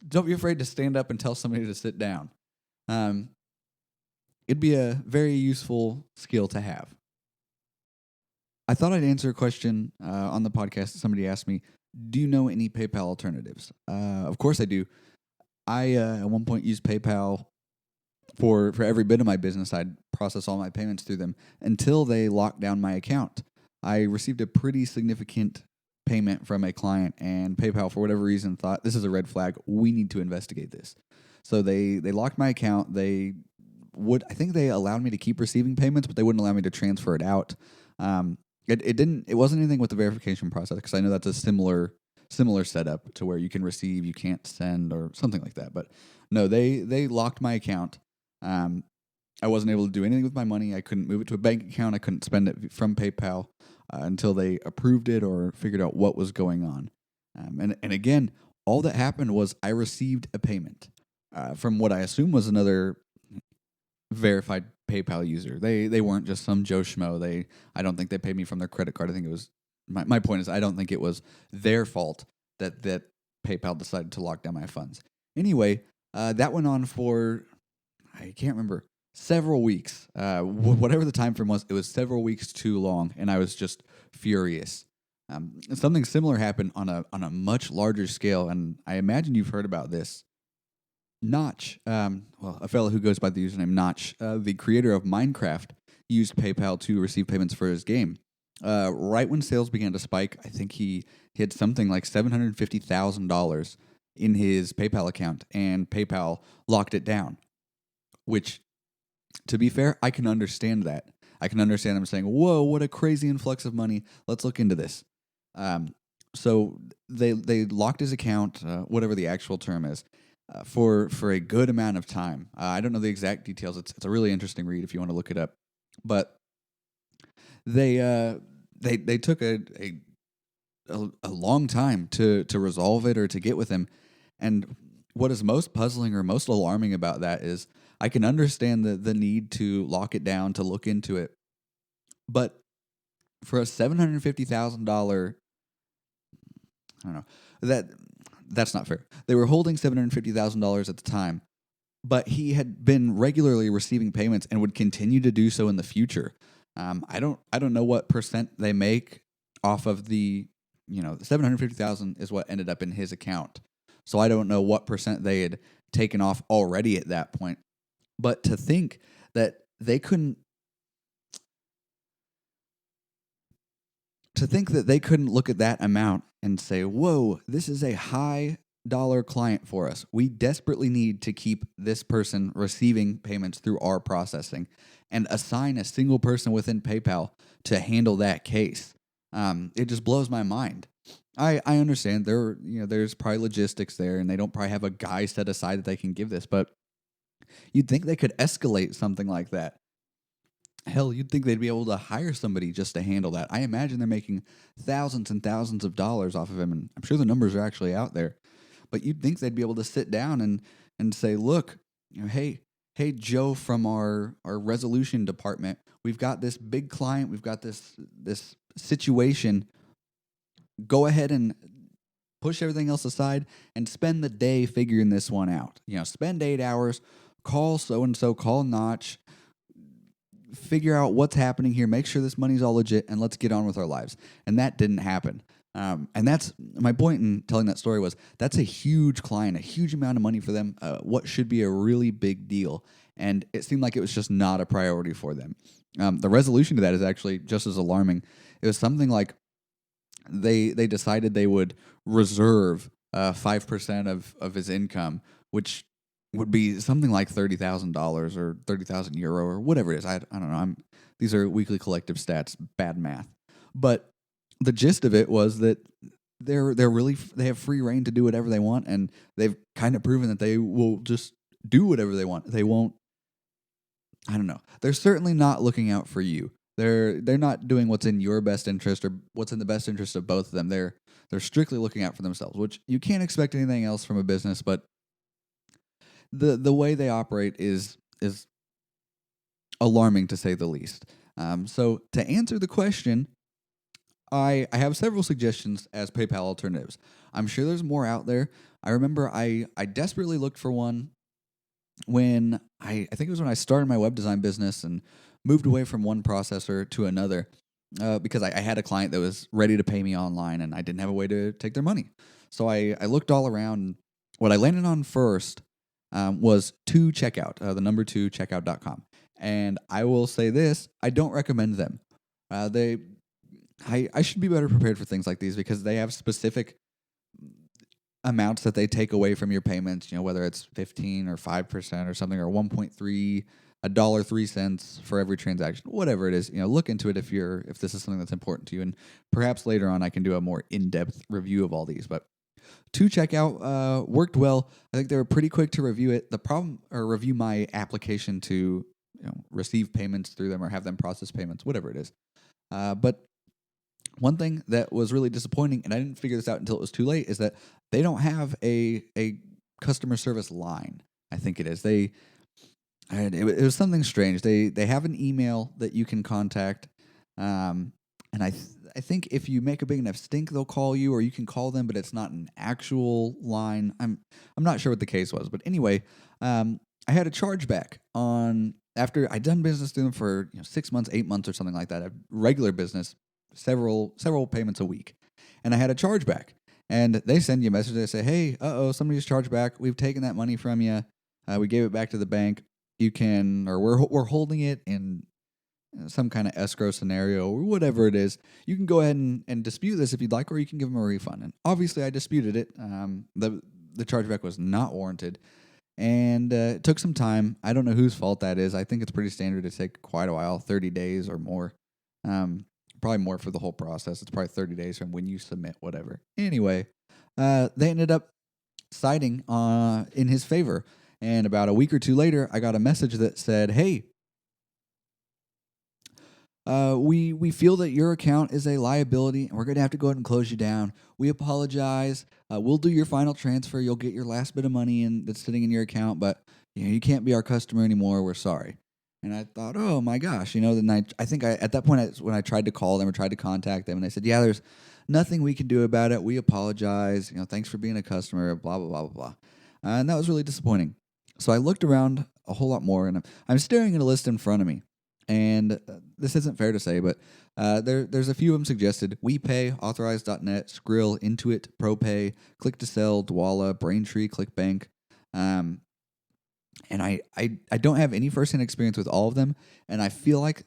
don't be afraid to stand up and tell somebody to sit down. It'd be a very useful skill to have. I thought I'd answer a question on the podcast that somebody asked me, do you know any PayPal alternatives? Of course I do. I at one point used PayPal for every bit of my business. I'd process all my payments through them until they locked down my account. I received a pretty significant payment from a client, and PayPal, for whatever reason, thought this is a red flag. We need to investigate this. So they locked my account. I think they allowed me to keep receiving payments, but they wouldn't allow me to transfer it out. It wasn't anything with the verification process, because I know that's a similar setup to where you can receive, you can't send, or something like that. But no, they locked my account. I wasn't able to do anything with my money. I couldn't move it to a bank account. I couldn't spend it from PayPal until they approved it or figured out what was going on. And again, all that happened was I received a payment from what I assume was another verified PayPal user. They weren't just some Joe Schmo. I don't think they paid me from their credit card. I think it was my point is I don't think it was their fault that PayPal decided to lock down my funds. Anyway, that went on for, I can't remember, several weeks. Whatever the time frame was, it was several weeks too long, and I was just furious. Something similar happened on a much larger scale, and I imagine you've heard about this. Notch, a fellow who goes by the username Notch, the creator of Minecraft, used PayPal to receive payments for his game. Right when sales began to spike, I think he hit something like $750,000 in his PayPal account, and PayPal locked it down. Which, to be fair, I can understand that. I can understand them saying, whoa, what a crazy influx of money. Let's look into this. So they locked his account, whatever the actual term is, for a good amount of time. I don't know the exact details. It's a really interesting read if you want to look it up. But they took a long time to resolve it or to get with him. And what is most puzzling or most alarming about that is I can understand the need to lock it down, to look into it. But for a $750,000, I don't know, that's not fair. They were holding $750,000 at the time, but he had been regularly receiving payments and would continue to do so in the future. I don't know what percent they make off of the $750,000 is what ended up in his account. So I don't know what percent they had taken off already at that point. But to think that they couldn't look at that amount and say, whoa, this is a high dollar client for us. We desperately need to keep this person receiving payments through our processing, and assign a single person within PayPal to handle that case. It just blows my mind. I understand there's probably logistics there, and they don't probably have a guy set aside that they can give this, but you'd think they could escalate something like that. Hell, you'd think they'd be able to hire somebody just to handle that. I imagine they're making thousands and thousands of dollars off of him, and I'm sure the numbers are actually out there. But you'd think they'd be able to sit down and say, look, hey Joe from our resolution department, we've got this big client, we've got this situation. Go ahead and push everything else aside and spend the day figuring this one out. Spend 8 hours, call so-and-so, call Notch, figure out what's happening here, make sure this money's all legit, and let's get on with our lives. And that didn't happen. And that's my point in telling that story was that's a huge client, a huge amount of money for them, what should be a really big deal. And it seemed like it was just not a priority for them. The resolution to that is actually just as alarming. It was something like they decided they would reserve 5% of his income, which would be something like $30,000 or 30,000 euro or whatever it is. I don't know. These are weekly collective stats, bad math. But the gist of it was that they have free reign to do whatever they want, and they've kind of proven that they will just do whatever they want. They won't. I don't know. They're certainly not looking out for you. They're not doing what's in your best interest or what's in the best interest of both of them. They're strictly looking out for themselves, which you can't expect anything else from a business. But the way they operate is alarming, to say the least. So to answer the question, I have several suggestions as PayPal alternatives. I'm sure there's more out there. I remember I desperately looked for one when I think it was when I started my web design business and moved away from one processor to another because I had a client that was ready to pay me online and I didn't have a way to take their money. So I looked all around. What I landed on first was 2Checkout, the number 2checkout.com. And I will say this, I don't recommend them. I should be better prepared for things like these because they have specific amounts that they take away from your payments, whether it's 15 or 5% or something, or 1.3, $1.03 for every transaction, whatever it is. Look into it if this is something that's important to you. And perhaps later on I can do a more in-depth review of all these. But 2Checkout worked well. I think they were pretty quick to review it. Review my application to receive payments through them or have them process payments, whatever it is. But one thing that was really disappointing, and I didn't figure this out until it was too late, is that they don't have a customer service line. I think it is. It was something strange. They have an email that you can contact, and I think if you make a big enough stink, they'll call you, or you can call them, but it's not an actual line. I'm not sure what the case was, but anyway, I had a chargeback after I'd done business through them for 6 months, 8 months, or something like that. A regular business. Several payments a week. And I had a chargeback. And they send you a message. They say, hey, somebody just charged back. We've taken that money from you. We gave it back to the bank. You can, or we're holding it in some kind of escrow scenario or whatever it is. You can go ahead and dispute this if you'd like, or you can give them a refund. And obviously I disputed it. The chargeback was not warranted. And it took some time. I don't know whose fault that is. I think it's pretty standard to take quite a while, 30 days or more. Probably more for the whole process. It's probably 30 days from when you submit whatever. Anyway, they ended up siding in his favor. And about a week or two later, I got a message that said, hey, we feel that your account is a liability and we're going to have to go ahead and close you down. We apologize. We'll do your final transfer. You'll get your last bit of money that's sitting in your account, but you can't be our customer anymore. We're sorry. And I thought, oh my gosh, then I think at that point when I tried to call them or tried to contact them, and they said, yeah, there's nothing we can do about it. We apologize. Thanks for being a customer, blah, blah, blah, blah, blah. And that was really disappointing. So I looked around a whole lot more, and I'm staring at a list in front of me. And this isn't fair to say, but there's a few of them suggested. WePay, Authorize.net, Skrill, Intuit, ProPay, Click to Sell, Dwolla, Braintree, ClickBank. And I don't have any firsthand experience with all of them, and I feel like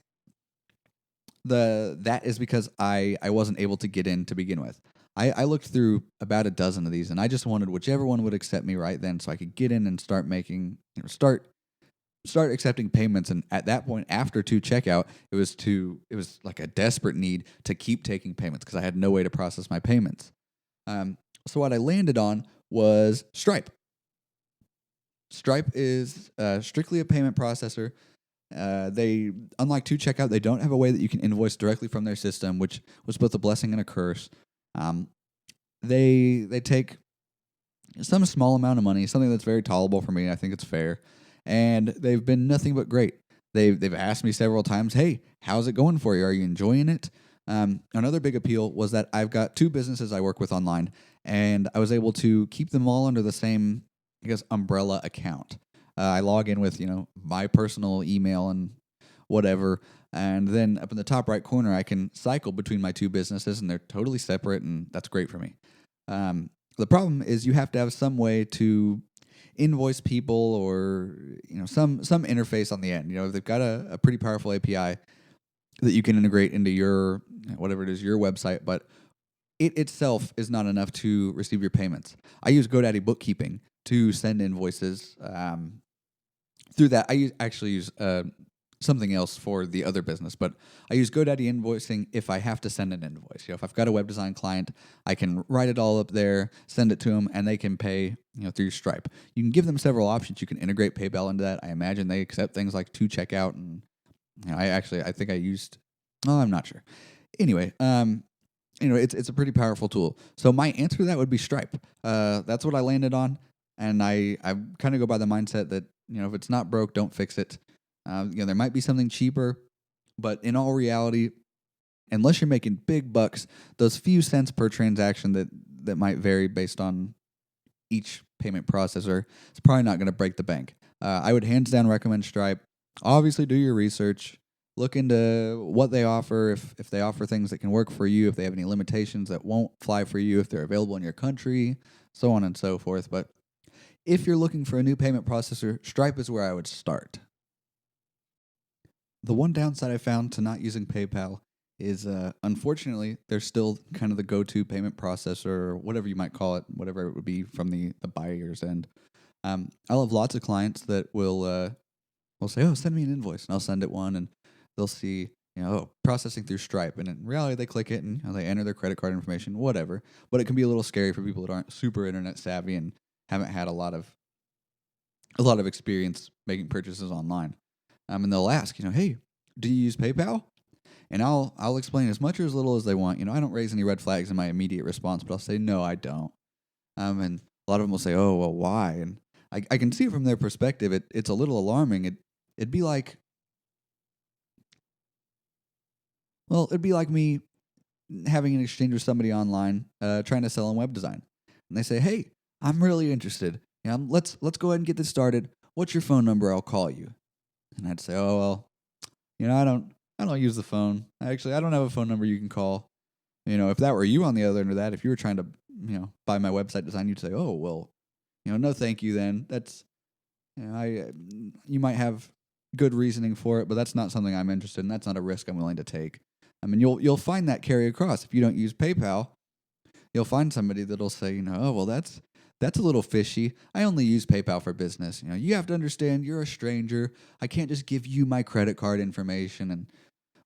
that is because I wasn't able to get in to begin with. I looked through about a dozen of these, and I just wanted whichever one would accept me right then, so I could get in and start making start accepting payments. And at that point, after 2Checkout, it was like a desperate need to keep taking payments because I had no way to process my payments. So what I landed on was Stripe. Stripe is strictly a payment processor. They, unlike 2Checkout, they don't have a way that you can invoice directly from their system, which was both a blessing and a curse. They take some small amount of money, something that's very tolerable for me. I think it's fair, and they've been nothing but great. They've asked me several times, "Hey, how's it going for you? Are you enjoying it? Another big appeal was that I've got two businesses I work with online, and I was able to keep them all under the same, I guess, umbrella account. I log in with my personal email and whatever, and then up in the top right corner, I can cycle between my two businesses, and they're totally separate, and that's great for me. The problem is you have to have some way to invoice people, or some interface on the end. If they've got a pretty powerful API that you can integrate into your whatever it is, your website, but it itself is not enough to receive your payments. I use GoDaddy Bookkeeping to send invoices. Through that, actually use something else for the other business, but I use GoDaddy Invoicing if I have to send an invoice. If I've got a web design client, I can write it all up there, send it to them, and they can pay through Stripe. You can give them several options. You can integrate PayPal into that. I imagine they accept things like to checkout, and I think I used. Oh, I'm not sure. Anyway, it's a pretty powerful tool. So my answer to that would be Stripe. That's what I landed on, and I kind of go by the mindset that if it's not broke, don't fix it. There might be something cheaper, but in all reality, unless you're making big bucks, those few cents per transaction that might vary based on each payment processor, it's probably not going to break the bank. I would hands down recommend Stripe. Obviously, do your research. Look into what they offer, if they offer things that can work for you, if they have any limitations that won't fly for you, if they're available in your country, so on and so forth. But if you're looking for a new payment processor, Stripe is where I would start. The one downside I found to not using PayPal is, unfortunately, they're still kind of the go-to payment processor, or whatever you might call it, whatever it would be from the buyer's end. I'll have lots of clients that will say, "Oh, send me an invoice," and I'll send it one, and they'll see, processing through Stripe, and in reality, they click it and they enter their credit card information, whatever. But it can be a little scary for people that aren't super internet savvy and haven't had a lot of experience making purchases online. And they'll ask, hey, do you use PayPal? And I'll explain as much or as little as they want. I don't raise any red flags in my immediate response, but I'll say, no, I don't. And a lot of them will say, oh, well, why? And I can see from their perspective, it's a little alarming. It'd be like me having an exchange with somebody online, trying to sell them web design. And they say, hey, I'm really interested. Let's go ahead and get this started. What's your phone number? I'll call you. And I'd say, oh, well, I don't use the phone. Actually, I don't have a phone number you can call. If that were you on the other end of that, if you were trying to, buy my website design, you'd say, oh, well, no, thank you then. That's, you might have good reasoning for it, but that's not something I'm interested in. That's not a risk I'm willing to take. I mean, you'll find that carry across. If you don't use PayPal, you'll find somebody that'll say, oh, well, that's a little fishy. I only use PayPal for business. You have to understand you're a stranger. I can't just give you my credit card information. And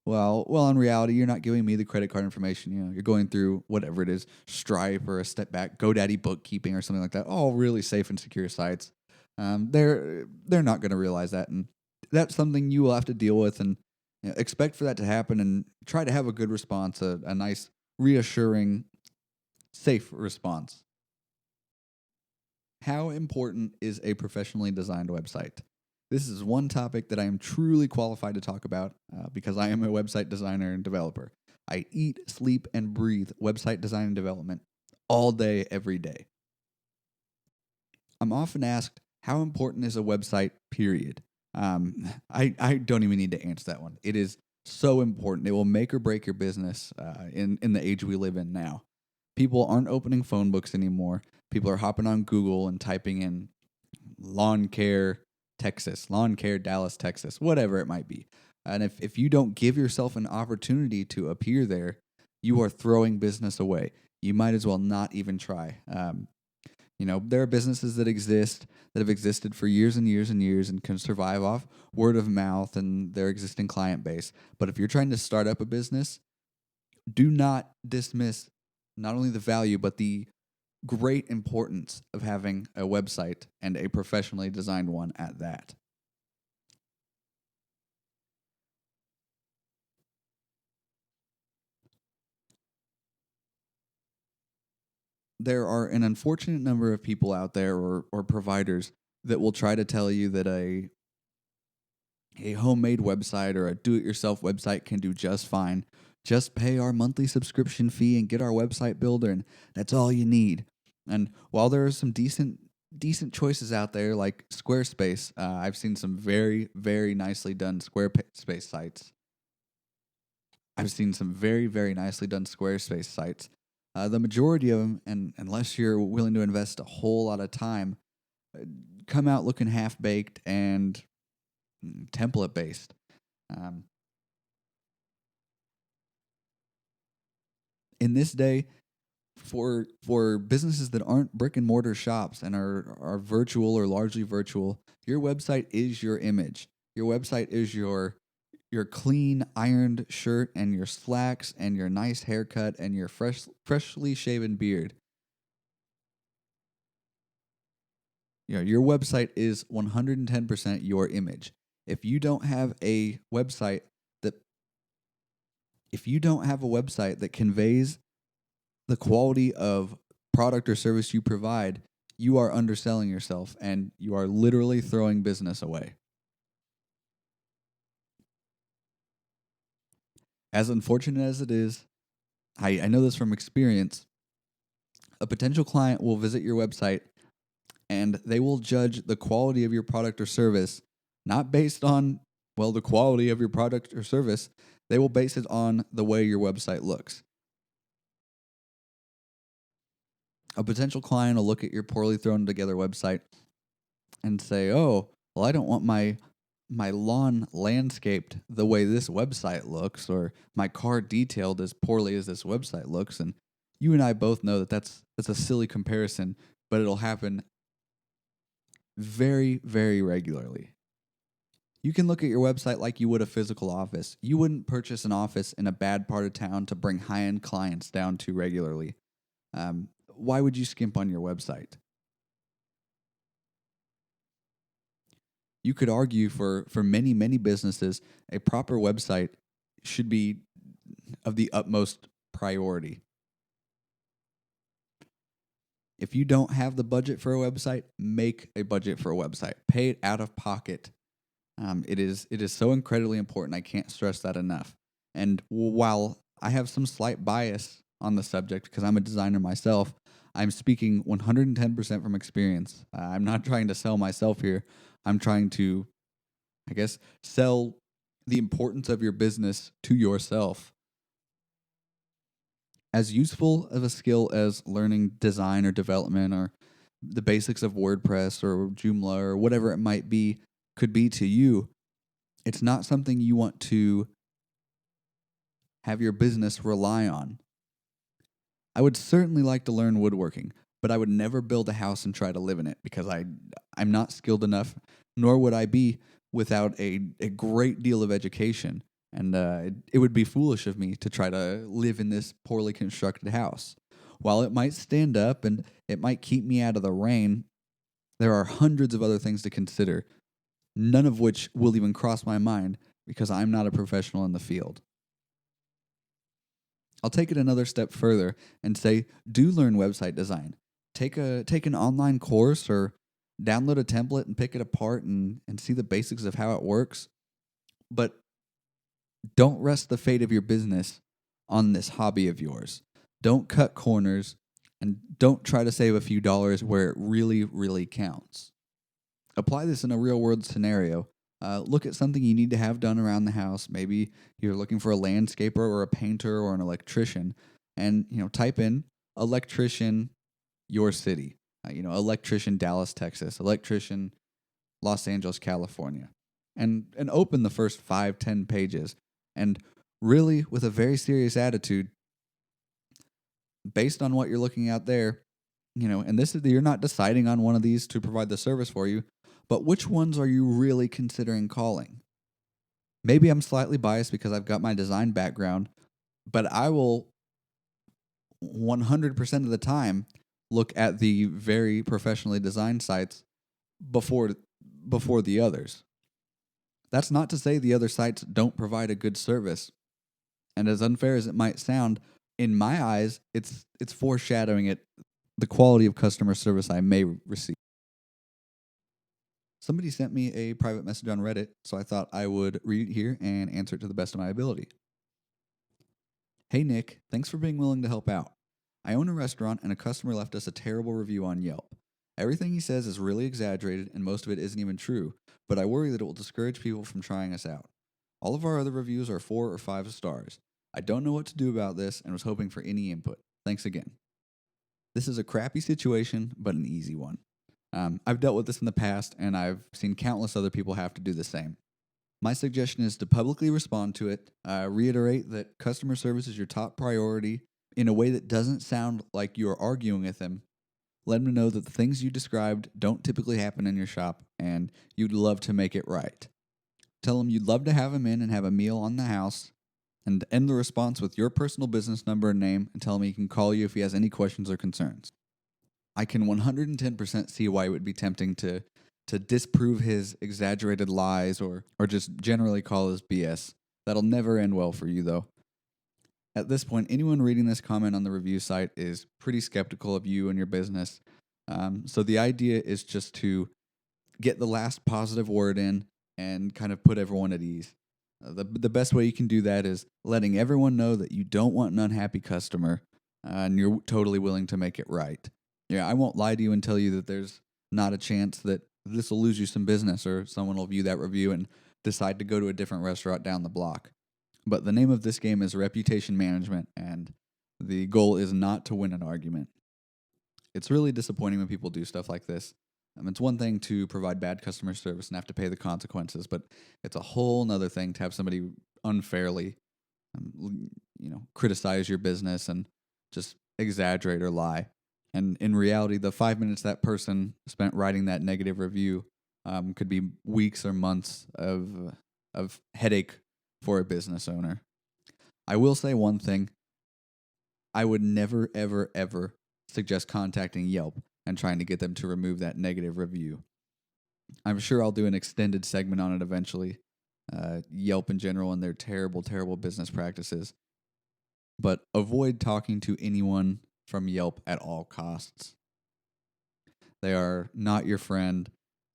well, in reality, you're not giving me the credit card information. You're going through whatever it is, Stripe or a step back, GoDaddy Bookkeeping or something like that. All really safe and secure sites. They're not going to realize that, and that's something you will have to deal with, and expect for that to happen, and try to have a good response, a nice, reassuring, safe response. How important is a professionally designed website? This is one topic that I am truly qualified to talk about because I am a website designer and developer. I eat, sleep, and breathe website design and development all day, every day. I'm often asked, how important is a website, period? I don't even need to answer that one. It is so important. It will make or break your business in the age we live in now. People aren't opening phone books anymore. People are hopping on Google and typing in lawn care Dallas, Texas, whatever it might be. And if you don't give yourself an opportunity to appear there, you are throwing business away. You might as well not even try. There are businesses that have existed for years and years and years and can survive off word of mouth and their existing client base. But if you're trying to start up a business, do not dismiss not only the value, but the great importance of having a website, and a professionally designed one at that. There are an unfortunate number of people out there, or providers, that will try to tell you that a homemade website or a do-it-yourself website can do just fine. Just pay our monthly subscription fee and get our website builder, and that's all you need. And while there are some decent choices out there like Squarespace, I've seen some very nicely done Squarespace sites. I've seen some very nicely done Squarespace sites. The majority of them, and unless you're willing to invest a whole lot of time, come out looking half baked and template based. Um, in this day, for businesses that aren't brick and mortar shops and are virtual or largely virtual, your website is your image. Your website is your clean ironed shirt and your slacks and your nice haircut and your freshly shaven beard. Your website is 110% your image. If you don't have a website that conveys the quality of product or service you provide, you are underselling yourself and you are literally throwing business away. As unfortunate as it is, I know this from experience. A potential client will visit your website and they will judge the quality of your product or service not based on, well, the quality of your product or service. They will base it on the way your website looks. A potential client will look at your poorly thrown together website and say, "Oh, well, I don't want my lawn landscaped the way this website looks, or my car detailed as poorly as this website looks." And you and I both know that that's a silly comparison, but it'll happen very regularly. You can look at your website like you would a physical office. You wouldn't purchase an office in a bad part of town to bring high-end clients down to regularly. Why would you skimp on your website? You could argue for many businesses, a proper website should be of the utmost priority. If you don't have the budget for a website, make a budget for a website. Pay it out of pocket. It is so incredibly important. I can't stress that enough. And while I have some slight bias on the subject because I'm a designer myself, I'm speaking 110% from experience. I'm not trying to sell myself here. I'm trying to, I guess, sell the importance of your business to yourself. As useful of a skill as learning design or development or the basics of WordPress or Joomla or whatever it might be could be to you, it's not something you want to have your business rely on. I would certainly like to learn woodworking, but I would never build a house and try to live in it because I'm not skilled enough, nor would I be without a great deal of education. And it would be foolish of me to try to live in this poorly constructed house. While it might stand up and it might keep me out of the rain, there are hundreds of other things to consider, none of which will even cross my mind because I'm not a professional in the field. I'll take it another step further and say, do learn website design. Take an online course or download a template and pick it apart and see the basics of how it works. But don't rest the fate of your business on this hobby of yours. Don't cut corners and don't try to save a few dollars where it really counts. Apply this in a real world scenario. Look at something you need to have done around the house. Maybe you're looking for a landscaper or a painter or an electrician, and type in electrician your city. Electrician Dallas, Texas, electrician Los Angeles, California, and open the first 5-10 pages, and really with a very serious attitude, based on what you're looking at there, and this is you're not deciding on one of these to provide the service for you. But which ones are you really considering calling? Maybe I'm slightly biased because I've got my design background, but I will 100% of the time look at the very professionally designed sites before the others. That's not to say the other sites don't provide a good service. And as unfair as it might sound, in my eyes, it's foreshadowing the quality of customer service I may receive. Somebody sent me a private message on Reddit, so I thought I would read it here and answer it to the best of my ability. Hey Nick, thanks for being willing to help out. I own a restaurant and a customer left us a terrible review on Yelp. Everything he says is really exaggerated and most of it isn't even true, but I worry that it will discourage people from trying us out. All of our other reviews are 4 or 5 stars. I don't know what to do about this and was hoping for any input. Thanks again. This is a crappy situation, but an easy one. I've dealt with this in the past and I've seen countless other people have to do the same. My suggestion is to publicly respond to it, reiterate that customer service is your top priority in a way that doesn't sound like you're arguing with them. Let them know that the things you described don't typically happen in your shop and you'd love to make it right. Tell them you'd love to have him in and have a meal on the house, and end the response with your personal business number and name and tell him he can call you if he has any questions or concerns. I can 110% see why it would be tempting to disprove his exaggerated lies or just generally call his BS. That'll never end well for you, though. At this point, anyone reading this comment on the review site is pretty skeptical of you and your business. So the idea is just to get the last positive word in and kind of put everyone at ease. The best way you can do that is letting everyone know that you don't want an unhappy customer and you're totally willing to make it right. Yeah, I won't lie to you and tell you that there's not a chance that this will lose you some business or someone will view that review and decide to go to a different restaurant down the block. But the name of this game is reputation management, and the goal is not to win an argument. It's really disappointing when people do stuff like this. It's one thing to provide bad customer service and have to pay the consequences, but it's a whole nother thing to have somebody unfairly, criticize your business and just exaggerate or lie. And in reality, the 5 minutes that person spent writing that negative review could be weeks or months of headache for a business owner. I will say one thing. I would never, ever, ever suggest contacting Yelp and trying to get them to remove that negative review. I'm sure I'll do an extended segment on it eventually. Yelp in general and their terrible, terrible business practices. But avoid talking to anyone from Yelp at all costs. They are not your friend,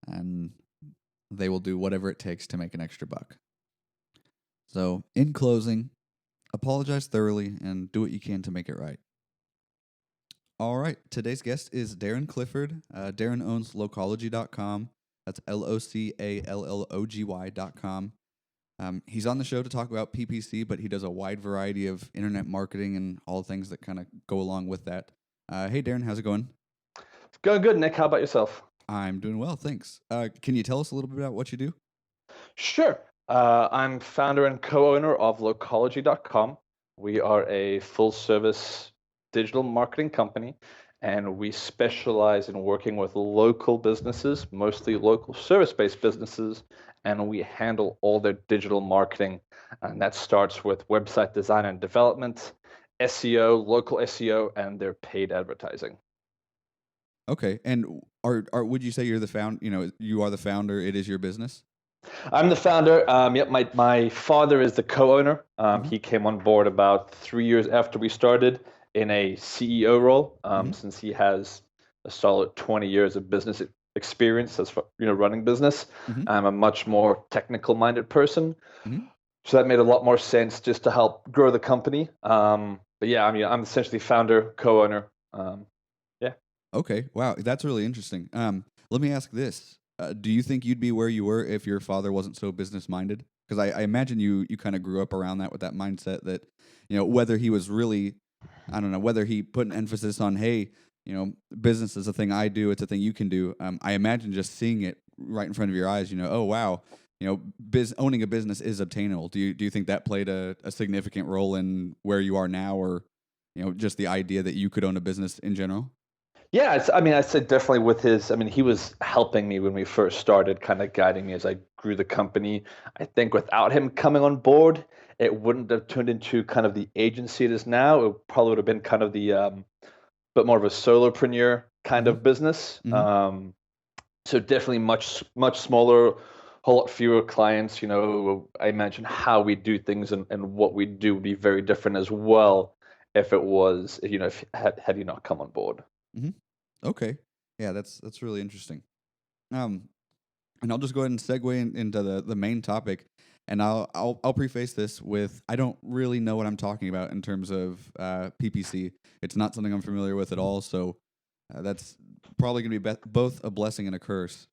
and they will do whatever it takes to make an extra buck. So, in closing, apologize thoroughly and do what you can to make it right. All right, today's guest is Darren Clifford. Darren owns Locology.com. That's LOCALLOGY.com. He's on the show to talk about PPC, but he does a wide variety of internet marketing and all the things that kind of go along with that. Hey, Darren, how's it going? It's going good, Nick. How about yourself? I'm doing well, thanks. Can you tell us a little bit about what you do? Sure. I'm founder and co-owner of Locology.com. We are a full-service digital marketing company, and we specialize in working with local businesses, mostly local service-based businesses, and we handle all their digital marketing. And that starts with website design and development, SEO, local SEO, and their paid advertising. Okay, and are would you say you're the you are the founder? It is your business. I'm the founder. Yep, my father is the co-owner. Mhm. He came on board about 3 years after we started in a CEO role, Mhm. since he has a solid 20 years of business experience as running business. Mhm. I'm a much more technical-minded person, Mhm. so that made a lot more sense just to help grow the company. But yeah, I mean, I'm essentially founder, co-owner. Yeah. Okay, wow, that's really interesting. Let me ask this: do you think you'd be where you were if your father wasn't so business minded? Because I imagine you kind of grew up around that with that mindset that whether he was really, I don't know, whether he put an emphasis on, hey, business is a thing I do, it's a thing you can do. I imagine just seeing it right in front of your eyes, oh wow, owning a business is obtainable. Do you think that played a significant role in where you are now, or just the idea that you could own a business in general? Yeah, I mean, I'd say definitely with his, I mean, he was helping me when we first started, kind of guiding me as I grew the company. I think without him coming on board, it wouldn't have turned into kind of the agency it is now. It probably would have been kind of the, bit more of a solopreneur kind Mm-hmm. of business. Mm-hmm. So definitely much smaller, whole lot fewer clients. I imagine how we do things and what we do would be very different as well if it was, if had he not come on board. Mm-hmm. Okay. Yeah, that's really interesting. Um, and I'll just go ahead and segue into the main topic. And I'll preface this with I don't really know what I'm talking about in terms of PPC. It's not something I'm familiar with at all. So that's probably going to be both a blessing and a curse.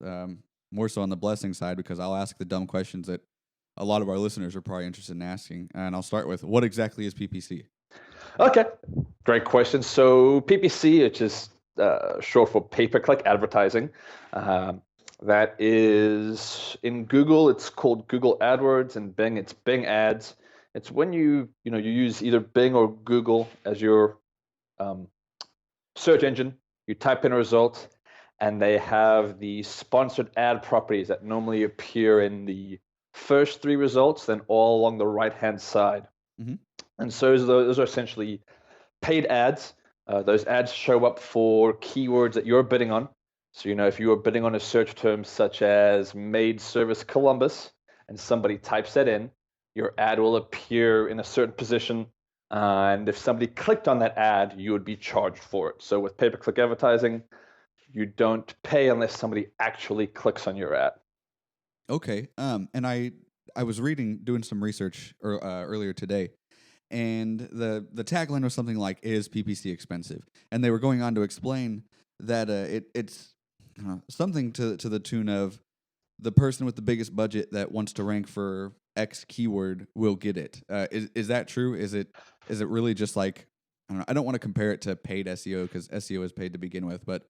More so on the blessing side because I'll ask the dumb questions that a lot of our listeners are probably interested in asking. And I'll start with what exactly is PPC? Okay, great question. So PPC, which is short for pay-per-click advertising, that is in Google. It's called Google AdWords, and Bing, it's Bing Ads. It's when you use either Bing or Google as your um, search engine. You type in a result, and they have the sponsored ad properties that normally appear in the first three results, then all along the right-hand side. Mm-hmm. And so those are essentially paid ads. Those ads show up for keywords that you're bidding on. So, if you are bidding on a search term such as maid service Columbus, and somebody types that in, your ad will appear in a certain position. And if somebody clicked on that ad, you would be charged for it. So with pay-per-click advertising, you don't pay unless somebody actually clicks on your ad. Okay. And I was doing some research earlier today, and the tagline was something like "Is PPC expensive?" And they were going on to explain that it's something to the tune of the person with the biggest budget that wants to rank for X keyword will get it. Is that true? Is it really just like I don't know? I don't want to compare it to paid SEO because SEO is paid to begin with, but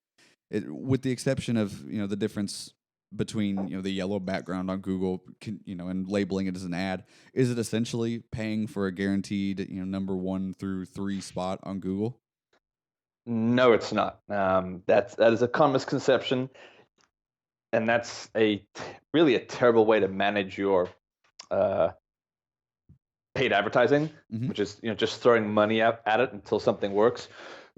with the exception of the difference between the yellow background on Google, and labeling it as an ad, is it essentially paying for a guaranteed number 1 through 3 spot on Google? No, it's not. That is a common misconception, and that's really a terrible way to manage your uh, paid advertising, Mm-hmm. which is just throwing money at it until something works.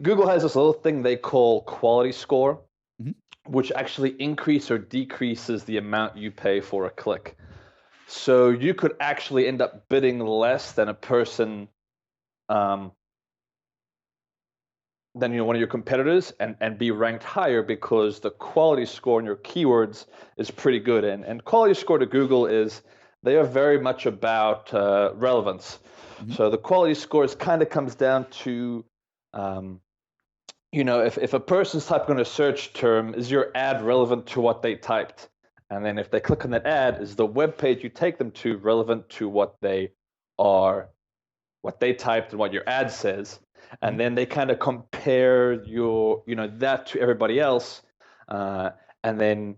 Google has this little thing they call quality score, Mm-hmm. which actually increases or decreases the amount you pay for a click. So you could actually end up bidding less than a person, than one of your competitors, and be ranked higher because the quality score on your keywords is pretty good. And quality score to Google is they are very much about relevance. Mm-hmm. So the quality scores kind of comes down to, if a person's typing on a search term, is your ad relevant to what they typed? And then if they click on that ad, is the web page you take them to relevant to what they typed and what your ad says? And then they kind of compare that to everybody else, and then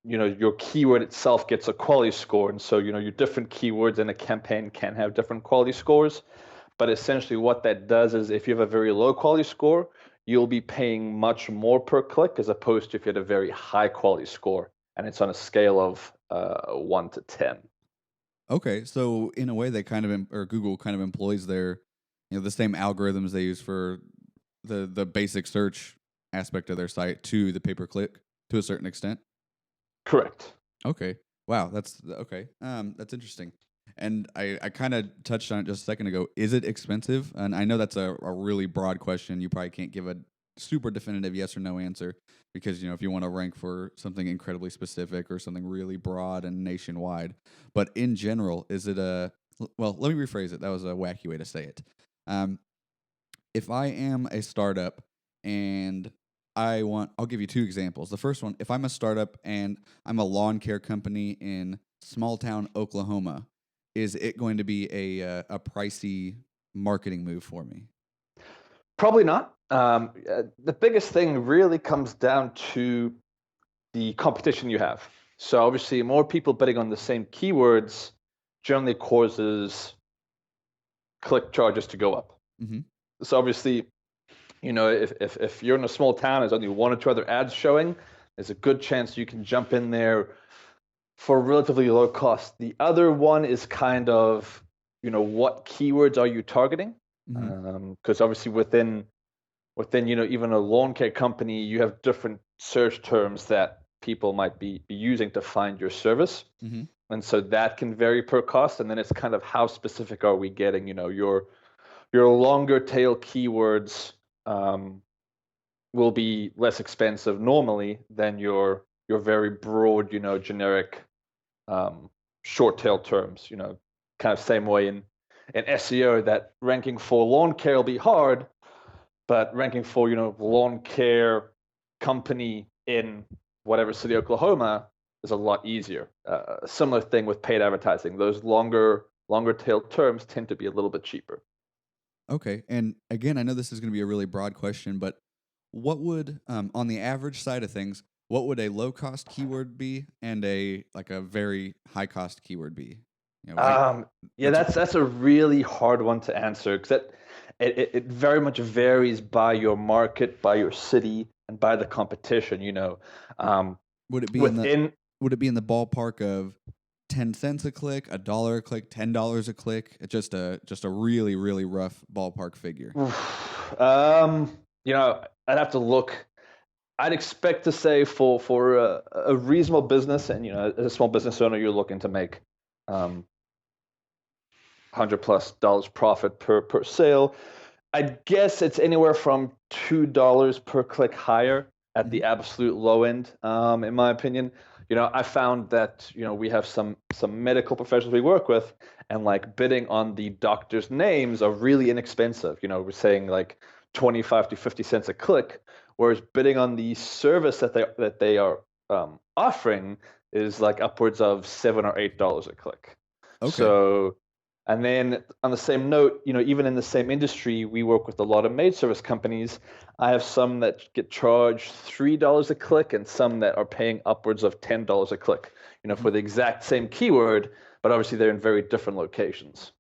your keyword itself gets a quality score. And so your different keywords in a campaign can have different quality scores. But essentially what that does is if you have a very low quality score, you'll be paying much more per click as opposed to if you had a very high quality score, and it's on a scale of 1 to 10. Okay, so in a way, they kind of or Google kind of employs their, the same algorithms they use for the basic search aspect of their site to the pay per click to a certain extent. Correct. Okay, wow, that's okay. That's interesting. And I kind of touched on it just a second ago. Is it expensive? And I know that's a really broad question. You probably can't give a super definitive yes or no answer because if you want to rank for something incredibly specific or something really broad and nationwide. But in general, is it well, let me rephrase it. That was a wacky way to say it. If I am a startup and I'll give you two examples. The first one, if I'm a startup and I'm a lawn care company in small town Oklahoma, is it going to be a pricey marketing move for me? Probably not. The biggest thing really comes down to the competition you have. So obviously, more people bidding on the same keywords generally causes click charges to go up. Mm-hmm. So obviously, if you're in a small town, there's only one or two other ads showing, there's a good chance you can jump in there for relatively low cost. The other one is kind of, what keywords are you targeting? Mm-hmm. Because obviously within even a lawn care company, you have different search terms that people might be using to find your service. Mm-hmm. And so that can vary per cost. And then it's kind of how specific are we getting, your longer tail keywords will be less expensive normally than your very broad, generic short tail terms, kind of same way in SEO that ranking for lawn care will be hard, but ranking for, lawn care company in whatever city, Oklahoma, is a lot easier. Similar thing with paid advertising. Those longer tail terms tend to be a little bit cheaper. Okay. And again, I know this is going to be a really broad question, but what would, on the average side of things, what would a low cost keyword be and a very high cost keyword be? Yeah, That's that's a really hard one to answer because it very much varies by your market, by your city, and by the competition. would it be in the Within would it be in the ballpark of 10 cents a click, $1 a click, $10 a click? It's just a really really rough ballpark figure. I'd have to look. I'd expect to say for a reasonable business, and as a small business owner, you're looking to make $100+ profit per sale. I guess it's anywhere from $2 per click higher at Hmm. the absolute low end, in my opinion. I found that we have some medical professionals we work with, and like bidding on the doctors' names are really inexpensive. We're saying like 25 to 50 cents a click, whereas bidding on the service that they are offering is like upwards of $7 or $8 a click. Okay. So, and then on the same note, even in the same industry, we work with a lot of maid service companies. I have some that get charged $3 a click and some that are paying upwards of $10 a click, Mhm. for the exact same keyword, but obviously they're in very different locations.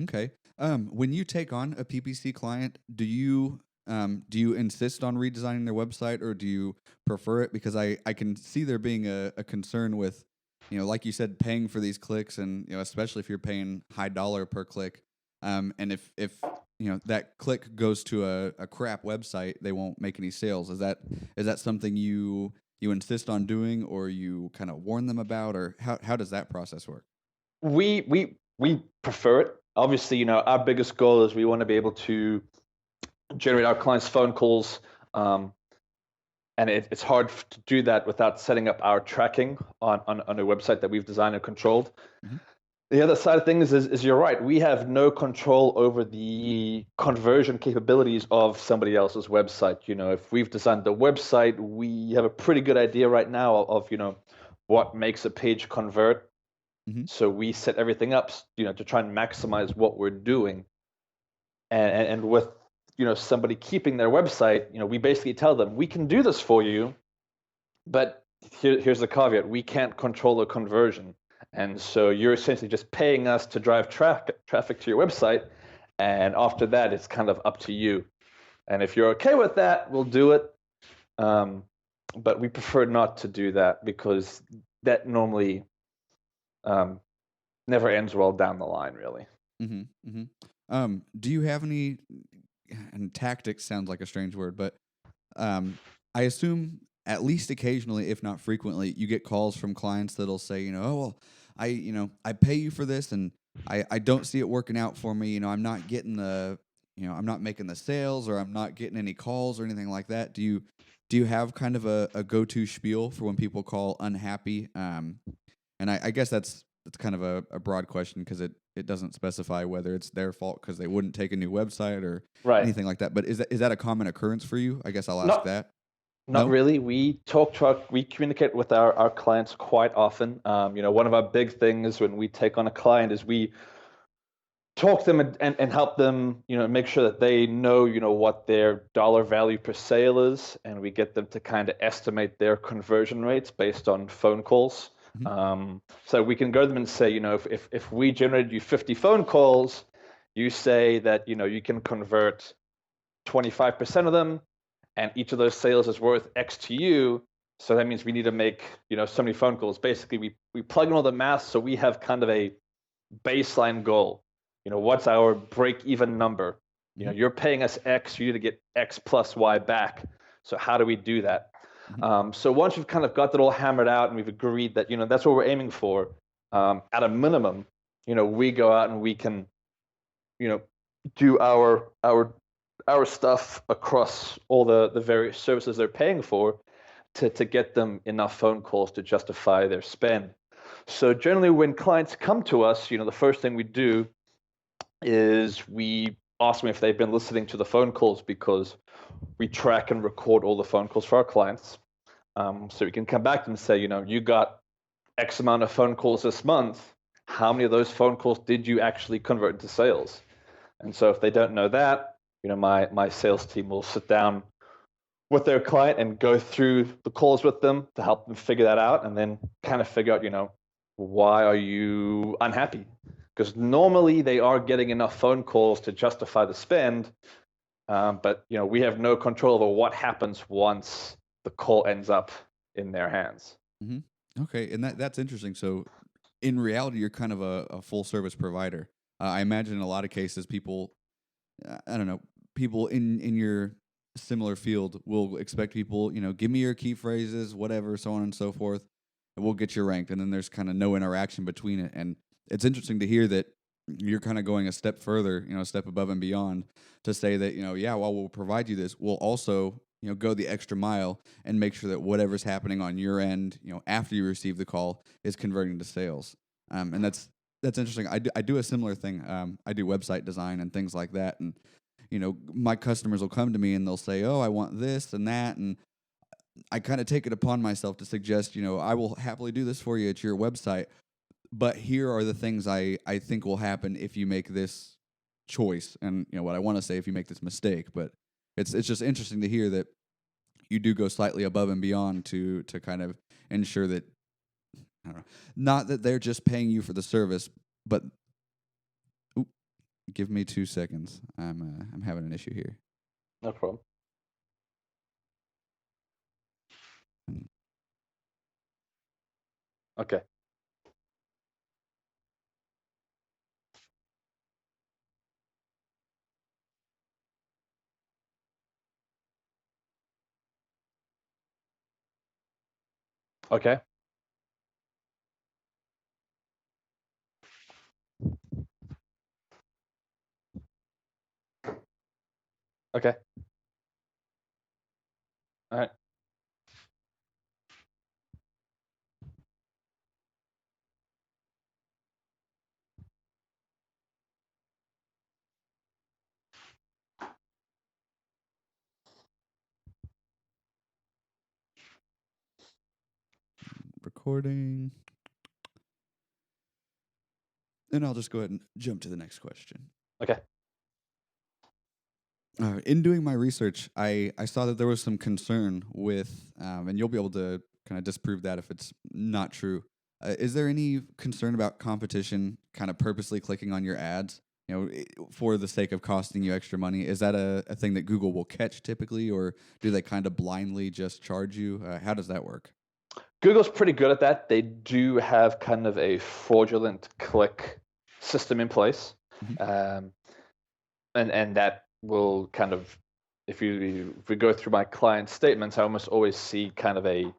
Okay. When you take on a PPC client, do you insist on redesigning their website, or do you prefer it? Because I can see there being a concern with, like you said, paying for these clicks, and especially if you're paying high dollar per click, and if that click goes to a crap website, they won't make any sales. Is that something you insist on doing, or you kind of warn them about, or how does that process work? We prefer it. Obviously, our biggest goal is we want to be able to generate our clients' phone calls. And it's hard to do that without setting up our tracking on a website that we've designed and controlled. Hmm. The other side of things is you're right. We have no control over the conversion capabilities of somebody else's website. If we've designed the website, we have a pretty good idea right now of what makes a page convert. Hmm. So we set everything up, to try and maximize what we're doing. And with somebody keeping their website, we basically tell them we can do this for you, but here's the caveat: we can't control the conversion, and so you're essentially just paying us to drive traffic to your website, and after that, it's kind of up to you. And if you're okay with that, we'll do it. Um, but we prefer not to do that because that normally never ends well down the line, really. Hmm. Hmm. Do you have any? And tactics sounds like a strange word, but I assume at least occasionally, if not frequently, you get calls from clients that'll say, oh well, I pay you for this, and I don't see it working out for me. I'm not getting I'm not making the sales, or I'm not getting any calls or anything like that. Do you have kind of a go to spiel for when people call unhappy? And I guess that's kind of a broad question, because it doesn't specify whether it's their fault because they wouldn't take a new website or Right. anything like that. But is that a common occurrence for you? I guess I'll ask Not that. Not No? really. We communicate with our clients quite often. One of our big things when we take on a client is we talk to them and help them, make sure that they know, what their dollar value per sale is, and we get them to kind of estimate their conversion rates based on phone calls. Mhm. So we can go to them and say, if we generated you 50 phone calls, you say that, you can convert 25% of them, and each of those sales is worth X to you. So that means we need to make, so many phone calls. Basically, we plug in all the math, so we have kind of a baseline goal. What's our break-even number? Mhm. You're paying us X, you need to get X plus Y back. So how do we do that? Mhm. So once we've kind of got that all hammered out and we've agreed that, that's what we're aiming for, at a minimum, we go out and we can, you know, do our stuff across all the various services they're paying for to get them enough phone calls to justify their spend. So generally when clients come to us, the first thing we do is we ask them if they've been listening to the phone calls, because we track and record all the phone calls for our clients. So we can come back to them and say, you got X amount of phone calls this month. How many of those phone calls did you actually convert into sales? And so if they don't know that, my sales team will sit down with their client and go through the calls with them to help them figure that out, and then kind of figure out, why are you unhappy? Because normally they are getting enough phone calls to justify the spend, but we have no control over what happens once the call ends up in their hands. Mm-hmm. Okay, and that's interesting. So, in reality, you're kind of a full service provider. I imagine in a lot of cases, people, I don't know, people in your similar field will expect people, give me your key phrases, whatever, so on and so forth, and we'll get you ranked. And then there's kind of no interaction between it. And it's interesting to hear that you're kind of going a step further, a step above and beyond, to say that, yeah, while we'll provide you this, we'll also, go the extra mile and make sure that whatever's happening on your end, after you receive the call is converting to sales. And that's interesting. I do a similar thing. I do website design and things like that. And, my customers will come to me and they'll say, oh, I want this and that. And I kind of take it upon myself to suggest, I will happily do this for you at your website. But here are the things I think will happen if you make this choice. And, what I want to say, if you make this mistake. But it's just interesting to hear that you do go slightly above and beyond to kind of ensure that, I don't know, not that they're just paying you for the service, but give me 2 seconds. I'm having an issue here. No problem. Okay. Okay. Okay. All right. Recording. And I'll just go ahead and jump to the next question. Okay. In doing my research, I saw that there was some concern with, and you'll be able to kind of disprove that if it's not true. Is there any concern about competition kind of purposely clicking on your ads, for the sake of costing you extra money? Is that a thing that Google will catch typically, or do they kind of blindly just charge you? How does that work? Google's pretty good at that. They do have kind of a fraudulent click system in place. Mm-hmm. And that will kind of, if we go through my client statements, I almost always see kind of a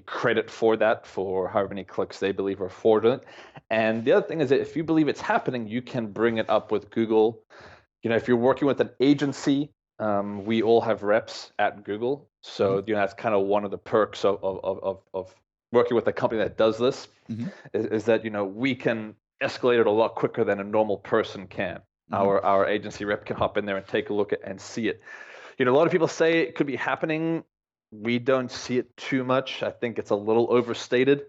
credit for that, for however many clicks they believe are fraudulent. And the other thing is that if you believe it's happening, you can bring it up with Google. If you're working with an agency, we all have reps at Google. So, Mm-hmm. that's kind of one of the perks of working with a company that does this, Mm-hmm. is that, we can escalate it a lot quicker than a normal person can. Mm-hmm. Our agency rep can hop in there and take a look at and see it. A lot of people say it could be happening. We don't see it too much. I think it's a little overstated.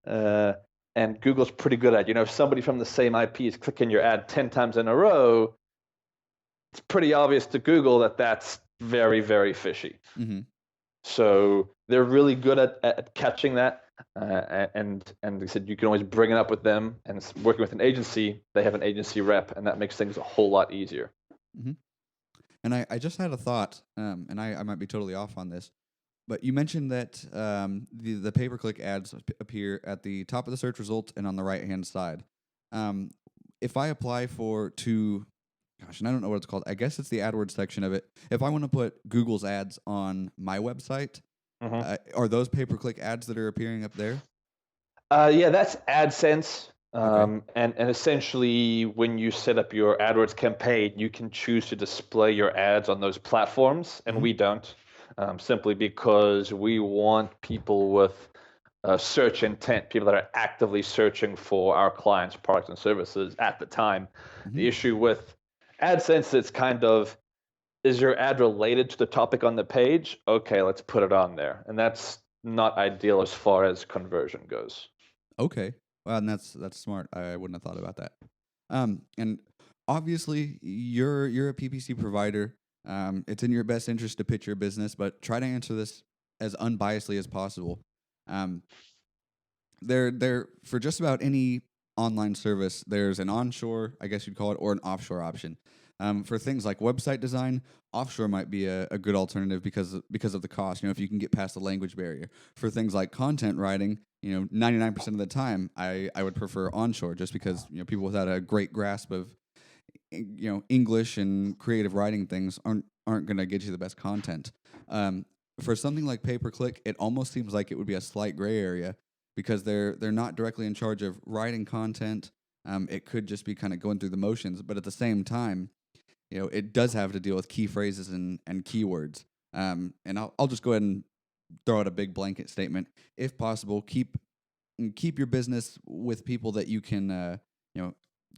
And Google's pretty good at, if somebody from the same IP is clicking your ad 10 times in a row, it's pretty obvious to Google that that's very, very fishy. Mm-hmm. So they're really good at catching that. And they said you can always bring it up with them. And working with an agency, they have an agency rep, and that makes things a whole lot easier. Mm-hmm. And I just had a thought, and I might be totally off on this, but you mentioned that the pay-per-click ads appear at the top of the search results and on the right-hand side. If I apply and I don't know what it's called. I guess it's the AdWords section of it. If I want to put Google's ads on my website, are those pay-per-click ads that are appearing up there? Yeah, that's AdSense. Okay. And essentially, when you set up your AdWords campaign, you can choose to display your ads on those platforms, and Mm-hmm. we don't, simply because we want people with search intent, people that are actively searching for our clients' products and services at the time. Hmm. The issue with AdSense, it's kind of, is your ad related to the topic on the page? Okay, let's put it on there. And that's not ideal as far as conversion goes. Okay. Well, and that's smart. I wouldn't have thought about that. And obviously, you're a PPC provider. It's in your best interest to pitch your business, but try to answer this as unbiasedly as possible. Um, there for just about any online service, there's an onshore, I guess you'd call it, or an offshore option. For things like website design, offshore might be a good alternative because of the cost. If you can get past the language barrier. For things like content writing, 99% of the time, I would prefer onshore, just because people without a great grasp of English and creative writing things aren't going to get you the best content. For something like pay per click, it almost seems like it would be a slight gray area because they're not directly in charge of writing content. It could just be kind of going through the motions, but at the same time, it does have to deal with key phrases and keywords. And I'll just go ahead and throw out a big blanket statement. If possible, keep your business with people that you can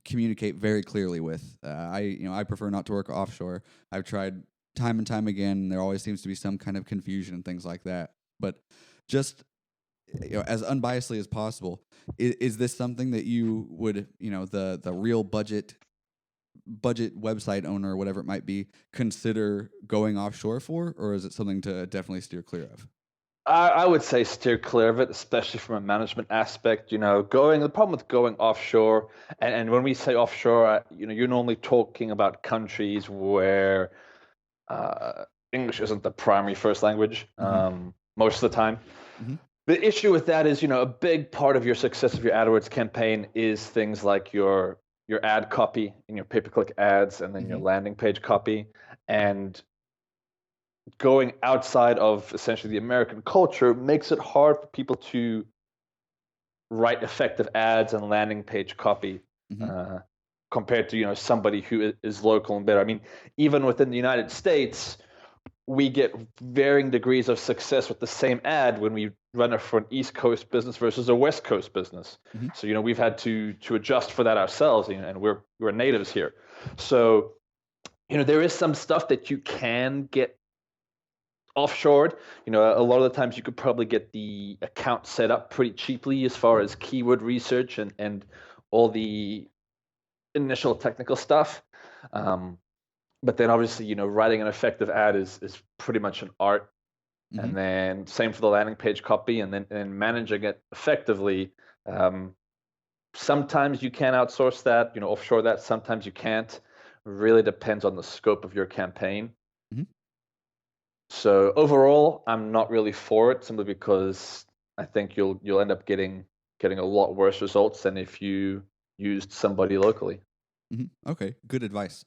communicate very clearly with. I prefer not to work offshore. I've tried time and time again. There always seems to be some kind of confusion and things like that. But just as unbiasedly as possible, is this something that you would the real budget website owner or whatever it might be consider going offshore for, or is it something to definitely steer clear of? I would say steer clear of it, especially from a management aspect. The problem with going offshore, and when we say offshore, you're normally talking about countries where English isn't the primary first language Mm-hmm. most of the time. Mm-hmm. The issue with that is, a big part of your success of your AdWords campaign is things like your ad copy and your pay-per-click ads, and then your Mm-hmm. landing page copy. And going outside of essentially the American culture makes it hard for people to write effective ads and landing page copy Mm-hmm. uh, compared to somebody who is local and better. I mean, even within the United States, we get varying degrees of success with the same ad when we run it for an East Coast business versus a West Coast business. Mm-hmm. So we've had to adjust for that ourselves, and we're natives here. So there is some stuff that you can get offshored. A lot of the times you could probably get the account set up pretty cheaply as far as keyword research and all the initial technical stuff. But then obviously, writing an effective ad is pretty much an art. Mm-hmm. And then same for the landing page copy, and then managing it effectively. Sometimes you can outsource that, offshore that. Sometimes you can't. Really depends on the scope of your campaign. Mm-hmm. So overall, I'm not really for it, simply because I think you'll end up getting a lot worse results than if you used somebody locally. Mm-hmm. Okay, good advice.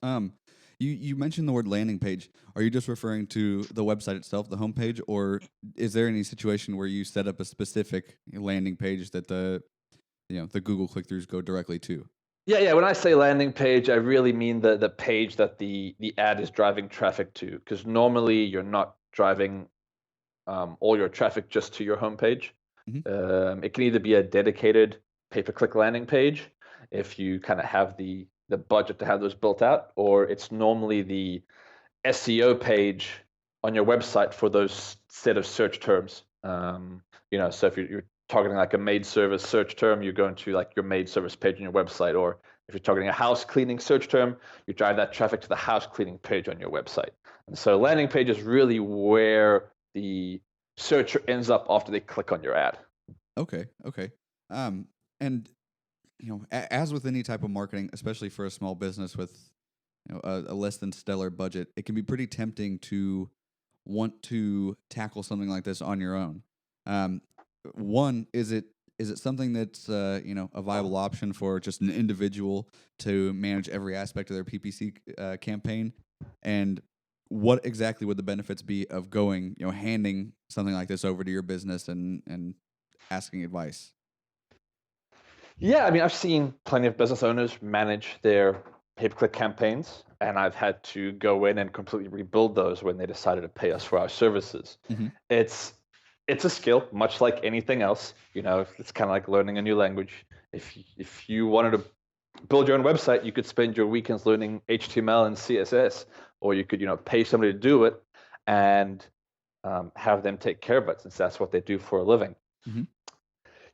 You mentioned the word landing page. Are you just referring to the website itself, the homepage, or is there any situation where you set up a specific landing page that the Google click-throughs go directly to? Yeah. When I say landing page, I really mean the page that the ad is driving traffic to, because normally you're not driving all your traffic just to your homepage. Mm-hmm. It can either be a dedicated pay-per-click landing page if you kind of have the budget to have those built out, or it's normally the SEO page on your website for those set of search terms. So if you're targeting like a maid service search term, you're going to like your maid service page on your website, or if you're targeting a house cleaning search term, you drive that traffic to the house cleaning page on your website. And so landing page is really where the searcher ends up after they click on your ad. Okay. And as with any type of marketing, especially for a small business with a less than stellar budget, it can be pretty tempting to want to tackle something like this on your own. One, is it something that's a viable option for just an individual to manage every aspect of their PPC campaign? And what exactly would the benefits be of going, handing something like this over to your business and asking advice? Yeah, I mean, I've seen plenty of business owners manage their pay-per-click campaigns, and I've had to go in and completely rebuild those when they decided to pay us for our services. Mm-hmm. It's It's a skill, much like anything else. It's kind of like learning a new language. If you wanted to build your own website, you could spend your weekends learning HTML and CSS, or you could, pay somebody to do it and have them take care of it, since that's what they do for a living. Mm-hmm.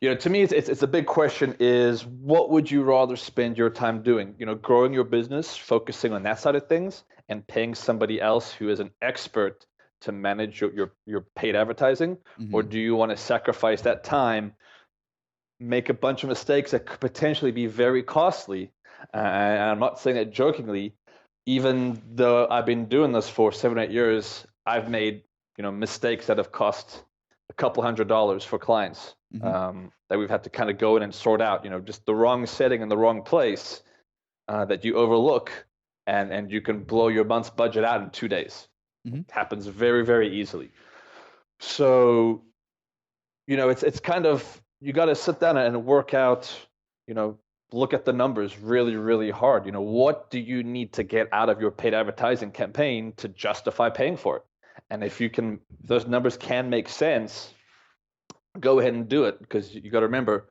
To me, it's a big question is, what would you rather spend your time doing? Growing your business, focusing on that side of things, and paying somebody else who is an expert to manage your paid advertising? Or Mm-hmm. do you want to sacrifice that time, make a bunch of mistakes that could potentially be very costly? And I'm not saying that jokingly. Even though I've been doing this for 7 or 8 years, I've made mistakes that have cost a couple $100s for clients, Mm-hmm. that we've had to kind of go in and sort out. Just the wrong setting in the wrong place, that you overlook, and you can blow your month's budget out in 2 days. Mm-hmm. It happens very, very easily. So it's kind of, you got to sit down and work out, look at the numbers really, really hard. What do you need to get out of your paid advertising campaign to justify paying for it? And if those numbers can make sense, go ahead and do it, because you got to remember,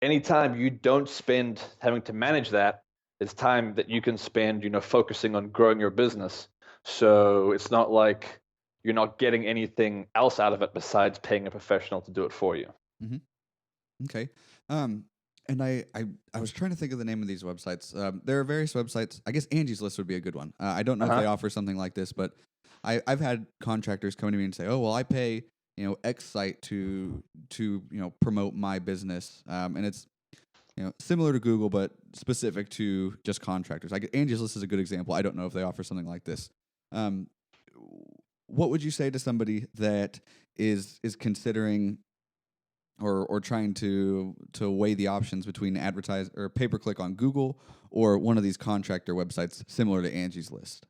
anytime you don't spend having to manage that, it's time that you can spend, focusing on growing your business. So it's not like you're not getting anything else out of it besides paying a professional to do it for you. Mm-hmm. Okay. Um, and I was trying to think of the name of these websites. There are various websites. I guess Angie's List would be a good one. I don't know if they offer something like this, but I've had contractors come to me and say, "Oh, well, I pay X site to promote my business," and it's similar to Google, but specific to just contractors. Angie's List is a good example. I don't know if they offer something like this. Um, what would you say to somebody that is considering or trying to weigh the options between advertise or pay per click on Google or one of these contractor websites similar to Angie's List?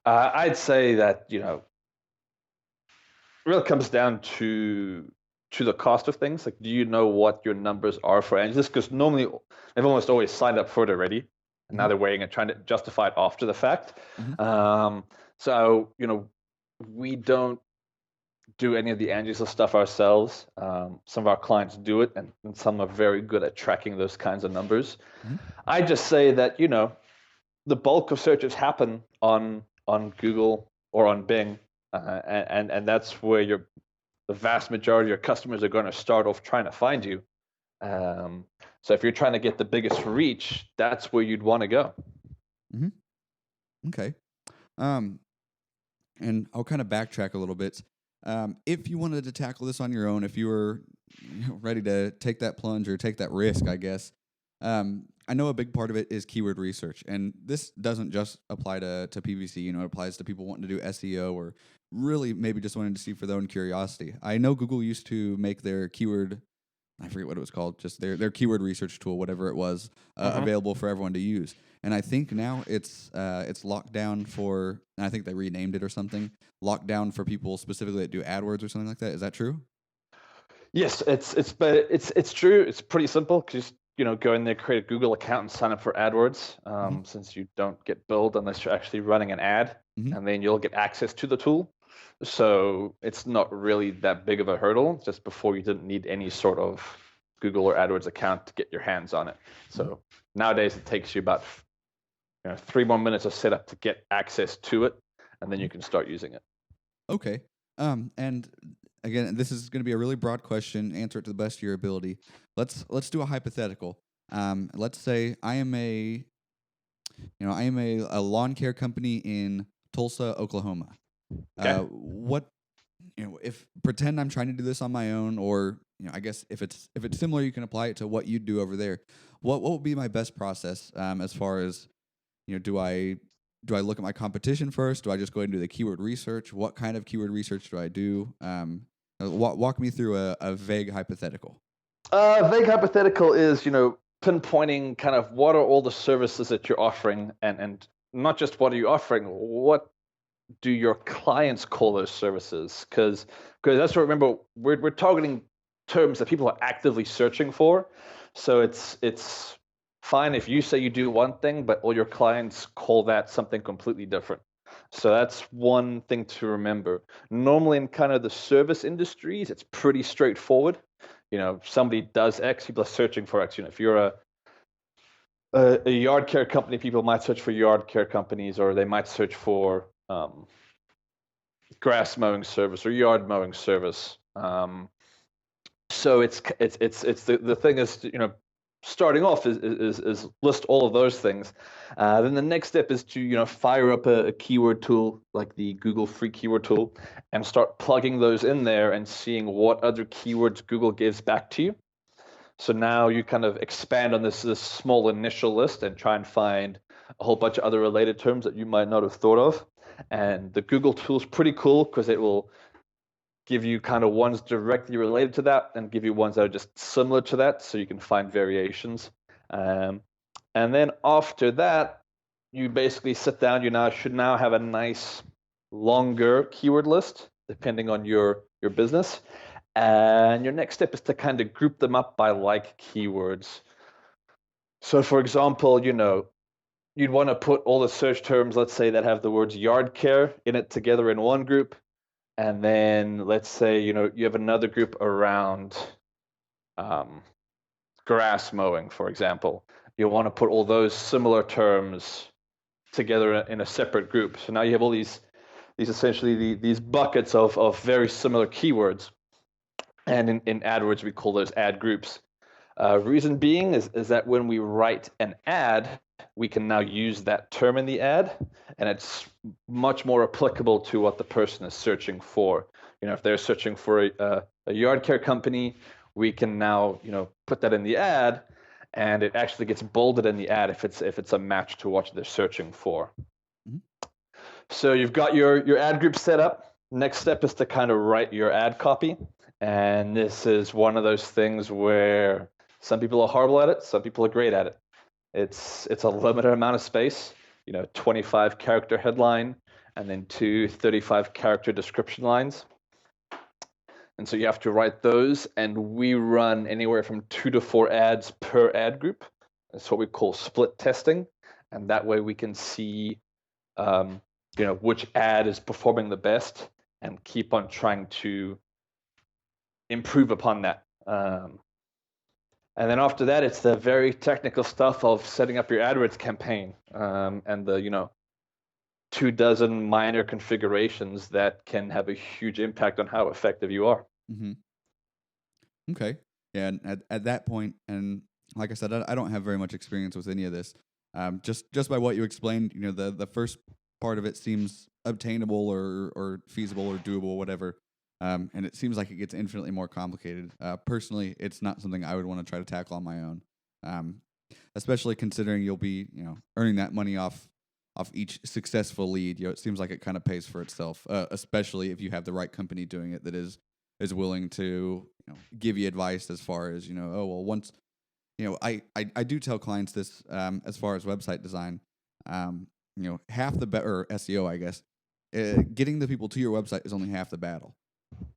I'd say that it really comes down to the cost of things. Like, do you know what your numbers are for Angelus? Because normally they've almost always signed up for it already, and now Mm-hmm. they're waiting and trying to justify it after the fact. Mm-hmm. So we don't do any of the Angelus stuff ourselves. Some of our clients do it, and some are very good at tracking those kinds of numbers. Mm-hmm. I just say that the bulk of searches happen on Google or on Bing, and that's where the vast majority of your customers are going to start off trying to find you. So if you're trying to get the biggest reach, that's where you'd want to go. Mm-hmm. Okay. Um, and I'll kind of backtrack a little bit. If you wanted to tackle this on your own, if you were ready to take that plunge or take that risk, I guess, I know a big part of it is keyword research. And this doesn't just apply to PPC. It applies to people wanting to do SEO or really maybe just wanting to see for their own curiosity. I know Google used to make their keyword, I forget what it was called, just their keyword research tool, whatever it was, available for everyone to use. And I think now it's locked down for, and I think they renamed it or something, locked down for people specifically that do AdWords or something like that. Is that true? Yes, it's true. It's pretty simple. Just go in there, create a Google account, and sign up for AdWords. Mm-hmm. Since you don't get billed unless you're actually running an ad, Mm-hmm. and then you'll get access to the tool. So it's not really that big of a hurdle. Just before, you didn't need any sort of Google or AdWords account to get your hands on it. So nowadays it takes you about 3 more minutes of setup to get access to it, and then you can start using it. Okay. And again, this is going to be a really broad question. Answer it to the best of your ability. Let's do a hypothetical. Let's say I am a lawn care company in Tulsa, Oklahoma. Okay. What if pretend I'm trying to do this on my own, or I guess if it's similar, you can apply it to what you do over there. What would be my best process as far as do I look at my competition first? Do I just go ahead and do the keyword research? What kind of keyword research do I do? Walk me through a vague hypothetical. Vague hypothetical is pinpointing kind of what are all the services that you're offering, and not just what are you offering, what do your clients call those services? Because that's what, remember, we're targeting terms that people are actively searching for. So it's fine if you say you do one thing, but all your clients call that something completely different. So that's one thing to remember. Normally in kind of the service industries, it's pretty straightforward. Somebody does X, people are searching for X. If you're a yard care company, people might search for yard care companies, or they might search for grass mowing service or yard mowing service. So it's the thing is, starting off is list all of those things. Then the next step is to fire up a keyword tool like the Google free keyword tool and start plugging those in there and seeing what other keywords Google gives back to you. So now you kind of expand on this small initial list and try and find a whole bunch of other related terms that you might not have thought of. And the Google tool is pretty cool because it will give you kind of ones directly related to that and give you ones that are just similar to that, so you can find variations. And then after that, you basically sit down. You should now have a nice longer keyword list depending on your business. And your next step is to kind of group them up by like keywords. So for example, you'd want to put all the search terms, let's say, that have the words yard care in it together in one group. And then let's say, you have another group around grass mowing, for example. You'll want to put all those similar terms together in a separate group. So now you have all these essentially these buckets of very similar keywords. And in AdWords, we call those ad groups. Reason being is that when we write an ad, we can now use that term in the ad, and it's much more applicable to what the person is searching for. If they're searching for a yard care company, we can now put that in the ad, and it actually gets bolded in the ad if it's a match to what they're searching for. Mm-hmm. So you've got your ad group set up. Next step is to kind of write your ad copy, and this is one of those things where some people are horrible at it, some people are great at it. It's a limited amount of space, 25 character headline, and then 2 35 character description lines. And so you have to write those, and we run anywhere from 2 to 4 ads per ad group. That's what we call split testing, and that way we can see, which ad is performing the best, and keep on trying to improve upon that. And then after that, it's the very technical stuff of setting up your AdWords campaign, and the 24 minor configurations that can have a huge impact on how effective you are. Mm-hmm. Okay. Yeah, and at that point, and like I said, I don't have very much experience with any of this. Just by what you explained, the first part of it seems obtainable or feasible or doable, whatever. And it seems like it gets infinitely more complicated. Personally, it's not something I would want to try to tackle on my own, especially considering you'll be, earning that money off each successful lead. It seems like it kind of pays for itself, especially if you have the right company doing it that is willing to give you advice as far as oh well, once I do tell clients this as far as website design, half the or SEO, I guess, getting the people to your website is only half the battle.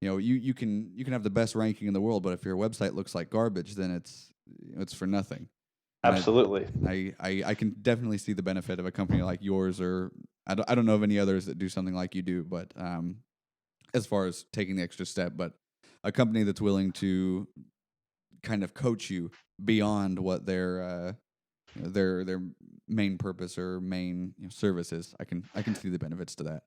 You can have the best ranking in the world, but if your website looks like garbage, then it's for nothing. And absolutely. I can definitely see the benefit of a company like yours, or I don't know of any others that do something like you do, but as far as taking the extra step, but a company that's willing to kind of coach you beyond what their main purpose or main service is. I can see the benefits to that.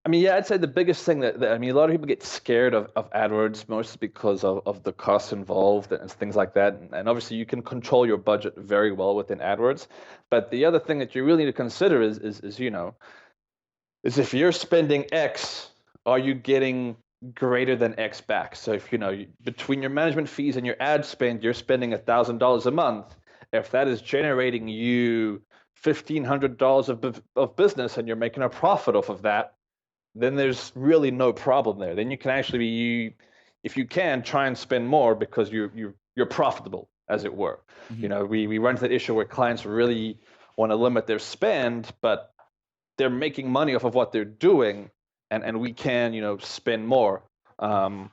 I mean, yeah, I'd say the biggest thing that a lot of people get scared of AdWords, mostly because of the costs involved and things like that. And obviously, you can control your budget very well within AdWords. But the other thing that you really need to consider is if you're spending X, are you getting greater than X back? So if between your management fees and your ad spend, you're spending $1,000 a month. If that is generating you $1,500 of business and you're making a profit off of that, then there's really no problem there. Then you can actually if you can, try and spend more because you're profitable, as it were. Mm-hmm. We run into that issue where clients really want to limit their spend, but they're making money off of what they're doing, and we can spend more to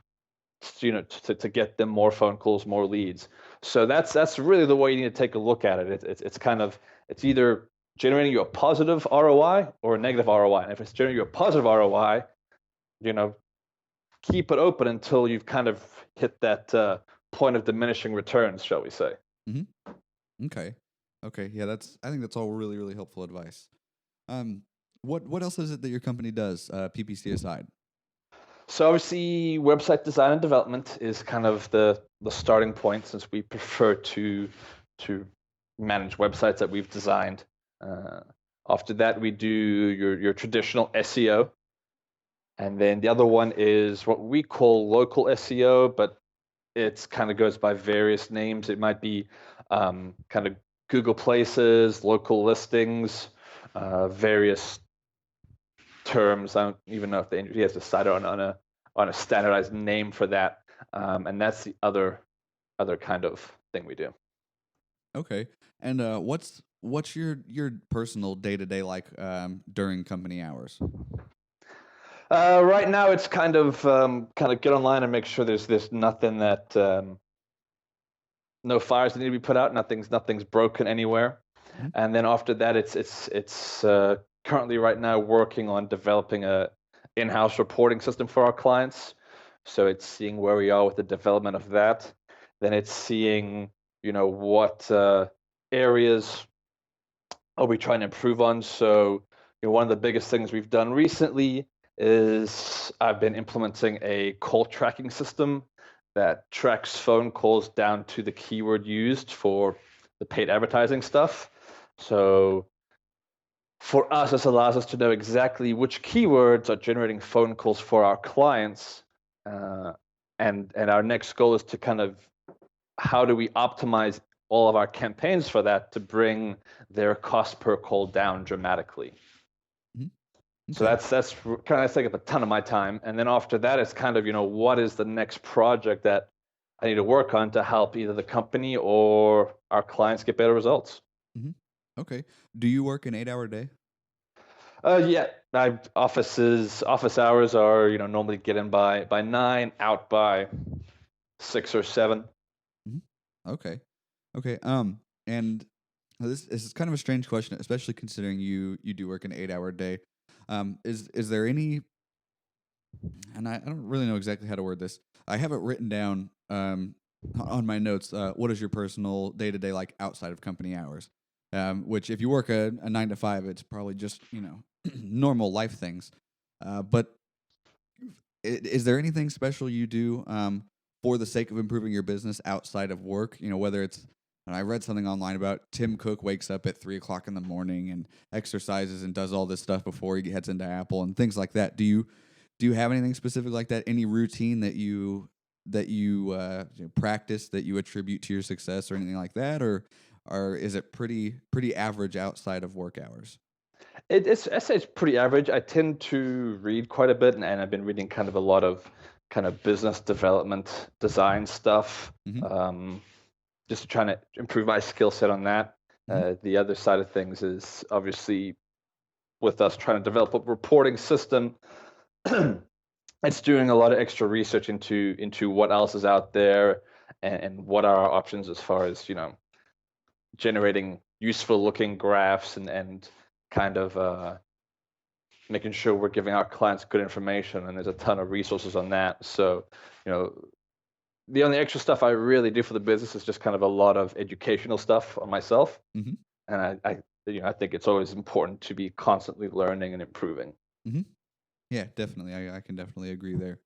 get them more phone calls, more leads. So that's really the way you need to take a look at it. It's either generating you a positive ROI or a negative ROI. And if it's generating you a positive ROI, you know, keep it open until you've kind of hit that point of diminishing returns, shall we say. Mm-hmm. Okay. Okay. Yeah, I think that's all really, really helpful advice. Um, what else is it that your company does, PPC aside? So obviously, website design and development is kind of the starting point, since we prefer to manage websites that we've designed. Uh, After that, we do your traditional SEO, and then the other one is what we call local SEO, but it's kind of goes by various names. It might be kind of Google Places, local listings, various terms. I don't even know if he has decided on a standardized name for that. And that's the other kind of thing we do. Okay. And what's your personal day to day like during company hours? Right now, it's kind of get online and make sure there's nothing that no fires that need to be put out. Nothing's broken anywhere. Mhm. And then after that, it's currently right now working on developing a in-house reporting system for our clients. So it's seeing where we are with the development of that. Then it's seeing, what areas are we trying to improve on. So, one of the biggest things we've done recently is I've been implementing a call tracking system that tracks phone calls down to the keyword used for the paid advertising stuff. So for us, this allows us to know exactly which keywords are generating phone calls for our clients. Uh, and our next goal is to kind of, how do we optimize all of our campaigns for that to bring their cost per call down dramatically. Mhm. So Okay. that's kind of taking up a ton of my time. And then after that, it's kind of, what is the next project that I need to work on to help either the company or our clients get better results. Hmm. Okay. Do you work an 8 hour day? Yeah, office hours are, normally get in by 9, out by 6 or 7. Hmm. Okay. Okay. And this is kind of a strange question, especially considering you do work an 8 hour day. Is there any, and I don't really know exactly how to word this. I have it written down on my notes. What is your personal day to day like outside of company hours? Which, if you work a 9 to 5, it's probably just normal life things. But is there anything special you do for the sake of improving your business outside of work? Whether it's, and I read something online about Tim Cook wakes up at 3 o'clock in the morning and exercises and does all this stuff before he heads into Apple and things like that. Do you have anything specific like that? Any routine that you practice that you attribute to your success or anything like that, or is it pretty average outside of work hours? I say it's pretty average. I tend to read quite a bit, and I've been reading kind of a lot of kind of business development design stuff, Mm-hmm. just trying to improve my skill set on that. Mm-hmm. The other side of things is obviously with us trying to develop a reporting system. It's doing a lot of extra research into what else is out there, and what are our options as far as generating useful looking graphs, and kind of making sure we're giving our clients good information, and there's a ton of resources on that. So, you know, the only extra stuff I really do for the business is just kind of a lot of educational stuff on myself. Mm-hmm. And I think it's always important to be constantly learning and improving. Mm-hmm. Yeah, definitely. I can definitely agree there.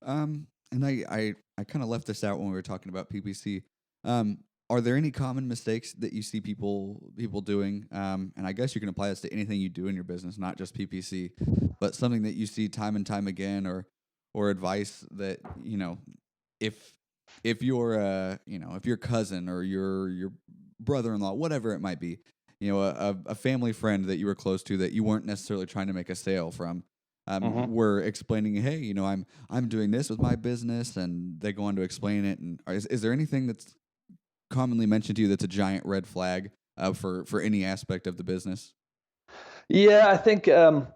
And I kind of left this out when we were talking about PPC. Um, are there any common mistakes that you see people doing? And I guess you can apply this to anything you do in your business, not just PPC, but something that you see time and time again, or advice that if if your if your cousin or your brother-in-law, whatever it might be, a family friend that you were close to that you weren't necessarily trying to make a sale from, Hmm. were explaining, hey, I'm doing this with my business, and they go on to explain it. And is there anything that's commonly mentioned to you that's a giant red flag for any aspect of the business? Yeah, I think the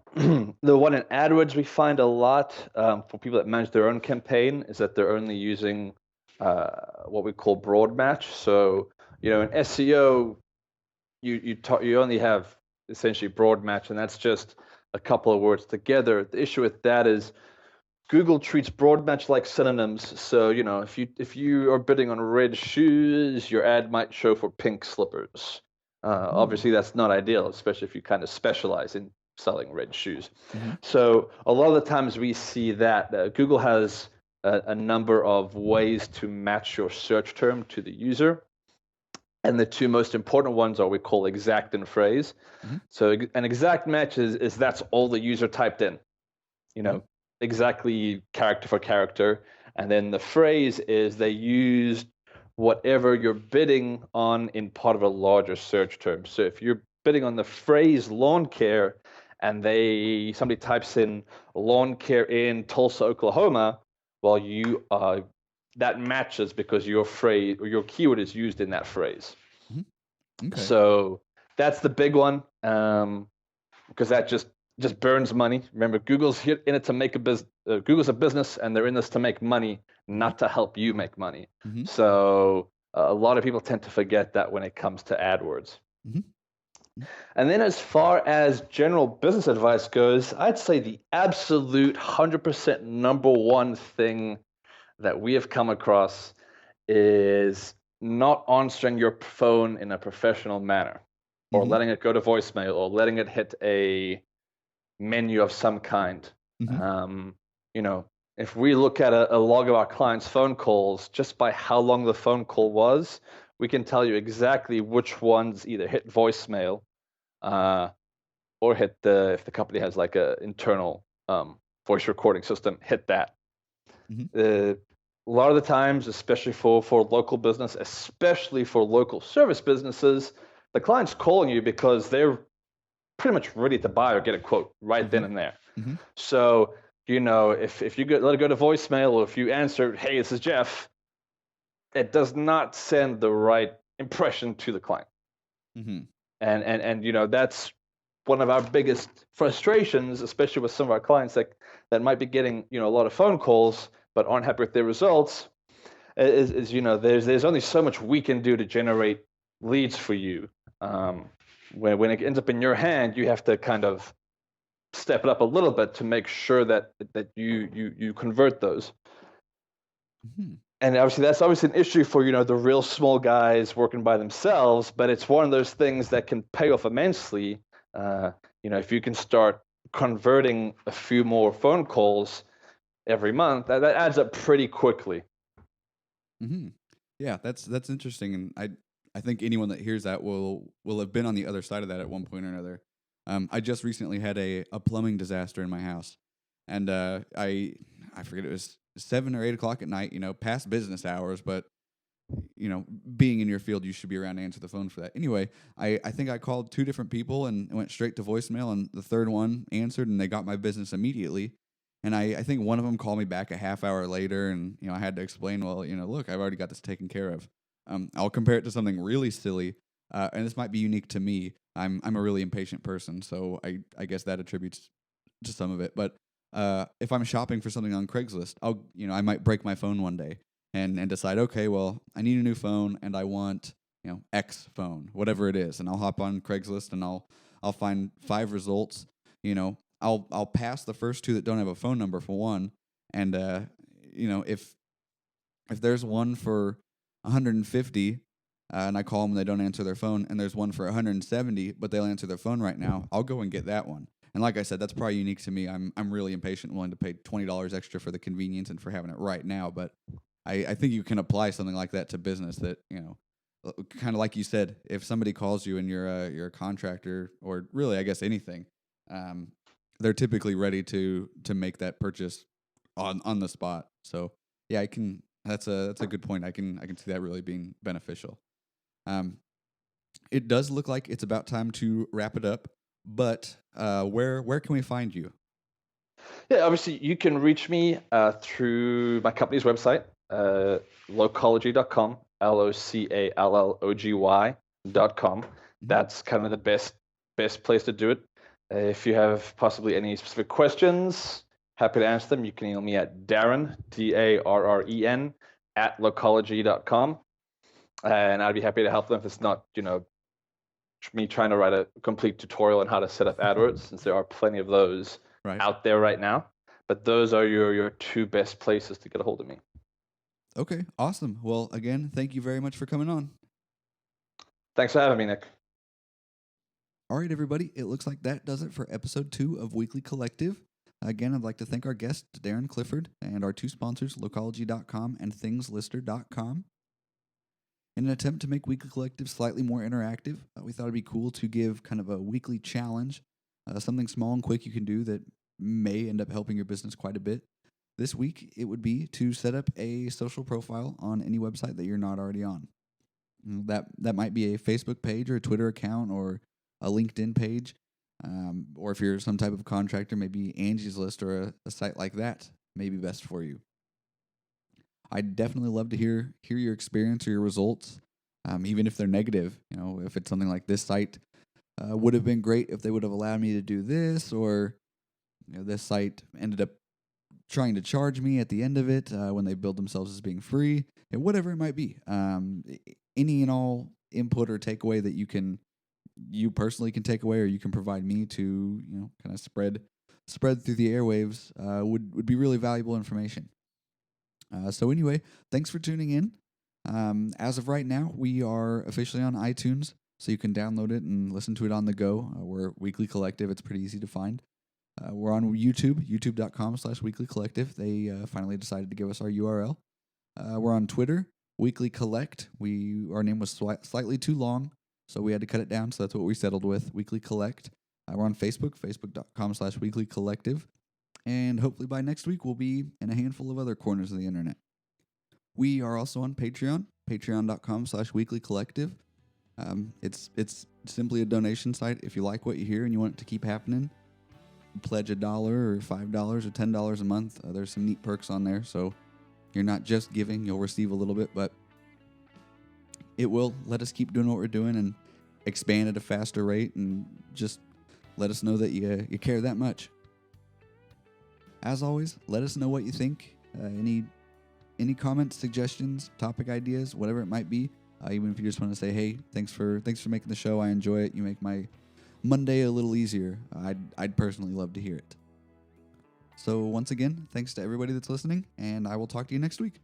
one in AdWords we find a lot for people that manage their own campaign is that they're only using what we call broad match. So, in SEO, you only have essentially broad match, and that's just a couple of words together. The issue with that is Google treats broad match like synonyms. So, if you are bidding on red shoes, your ad might show for pink slippers. Obviously, that's not ideal, especially if you kind of specialize in selling red shoes. Mm-hmm. So, a lot of the times we see that Google has a number of ways to match your search term to the user. And the two most important ones are we call exact and phrase. Mm-hmm. So, an exact match is that's all the user typed in. You know, exactly character for character. And then the phrase is they used whatever you're bidding on in part of a larger search term. So if you're bidding on the phrase lawn care and somebody types in lawn care in Tulsa, Oklahoma, well, that matches because your phrase or your keyword is used in that phrase. Mm-hmm. Okay. So that's the big one. Because that just burns money. Remember, Google's here in it to make a business. Google's a business, and they're in this to make money, not to help you make money. Mm-hmm. So a lot of people tend to forget that when it comes to AdWords. Mm-hmm. And then as far as general business advice goes, I'd say the absolute 100% number one thing that we have come across is not answering your phone in a professional manner, or Mm-hmm. letting it go to voicemail, or letting it hit a menu of some kind. Mm-hmm. If we look at a log of our clients' phone calls, just by how long the phone call was, we can tell you exactly which ones either hit voicemail or hit if the company has like a internal voice recording system, hit that. Mm-hmm. A lot of the times, especially for local business, especially for local service businesses, the client's calling you because they're pretty much ready to buy or get a quote right then and there. Mm-hmm. So, if you let it go to voicemail, or if you answer, "Hey, this is Jeff," it does not send the right impression to the client. Mm-hmm. And that's one of our biggest frustrations, especially with some of our clients that might be getting a lot of phone calls but aren't happy with their results. Is there's only so much we can do to generate leads for you. When it ends up in your hand, you have to kind of step it up a little bit to make sure that you convert those. Mm-hmm. And obviously that's always an issue for the real small guys working by themselves, but it's one of those things that can pay off immensely. If you can start converting a few more phone calls every month, that adds up pretty quickly. Mm-hmm. Yeah, that's interesting, and I think anyone that hears that will have been on the other side of that at one point or another. I just recently had a plumbing disaster in my house, and I forget, it was 7 or 8 o'clock at night. Past business hours, but being in your field, you should be around to answer the phone for that. Anyway, I think I called two different people and went straight to voicemail, and the third one answered, and they got my business immediately. And I think one of them called me back a half hour later, and I had to explain, well, look, I've already got this taken care of. I'll compare it to something really silly, and this might be unique to me. I'm a really impatient person, so I guess that attributes to some of it. But if I'm shopping for something on Craigslist, I might break my phone one day and decide, okay, well, I need a new phone, and I want X phone, whatever it is, and I'll hop on Craigslist and I'll find 5 results. I'll pass the first 2 that don't have a phone number for one, and if there's one for 150 and I call them and they don't answer their phone, and there's one for 170 but they'll answer their phone right now, I'll go and get that one. And like I said, that's probably unique to me. I'm really impatient, willing to pay $20 extra for the convenience and for having it right now. But I think you can apply something like that to business. That kind of like you said, if somebody calls you and you're a contractor, or really, I guess anything, they're typically ready to make that purchase on the spot. So yeah, I can. That's a good point. I can see that really being beneficial. It does look like it's about time to wrap it up. But where can we find you? Yeah, obviously you can reach me through my company's website, locology.com, LOCALLOGY.com. That's kind of the best place to do it. If you have possibly any specific questions, happy to answer them. You can email me at Darren, DARREN, @locology.com. And I'd be happy to help them if it's not, me trying to write a complete tutorial on how to set up AdWords, since there are plenty of those Right. out there right now. But those are your two best places to get a hold of me. Okay, awesome. Well, again, thank you very much for coming on. Thanks for having me, Nick. All right, everybody, it looks like that does it for episode 2 of Weekly Collective. Again, I'd like to thank our guest, Darren Clifford, and our 2 sponsors, Locology.com and ThingsLister.com. In an attempt to make Weekly Collective slightly more interactive, we thought it'd be cool to give kind of a weekly challenge, something small and quick you can do that may end up helping your business quite a bit. This week, it would be to set up a social profile on any website that you're not already on. That might be a Facebook page or a Twitter account or a LinkedIn page, or if you're some type of contractor, maybe Angie's List or a site like that may be best for you. I'd definitely love to hear your experience or your results, even if they're negative. If it's something like this site would have been great if they would have allowed me to do this, or this site ended up trying to charge me at the end of it when they billed themselves as being free, and whatever it might be. Any and all input or takeaway that you personally can take away, or you can provide me to kind of spread through the airwaves would be really valuable information. So anyway, thanks for tuning in. As of right now, we are officially on iTunes, so you can download it and listen to it on the go. We're Weekly Collective. It's pretty easy to find. We're on YouTube, youtube.com/Weekly Collective. They finally decided to give us our URL. We're on Twitter, Weekly Collect. Our name was slightly too long, so we had to cut it down, so that's what we settled with, Weekly Collect. We're on Facebook, facebook.com/Weekly Collective. And hopefully by next week, we'll be in a handful of other corners of the internet. We are also on Patreon, patreon.com/Weekly Collective. It's simply a donation site. If you like what you hear and you want it to keep happening, pledge $1 or $5 or $10 a month. There's some neat perks on there, so you're not just giving, you'll receive a little bit, but it will let us keep doing what we're doing and expand at a faster rate, and just let us know that you care that much. As always, let us know what you think. Any comments, suggestions, topic ideas, whatever it might be. Even if you just want to say, hey, thanks for making the show. I enjoy it. You make my Monday a little easier. I'd personally love to hear it. So once again, thanks to everybody that's listening, and I will talk to you next week.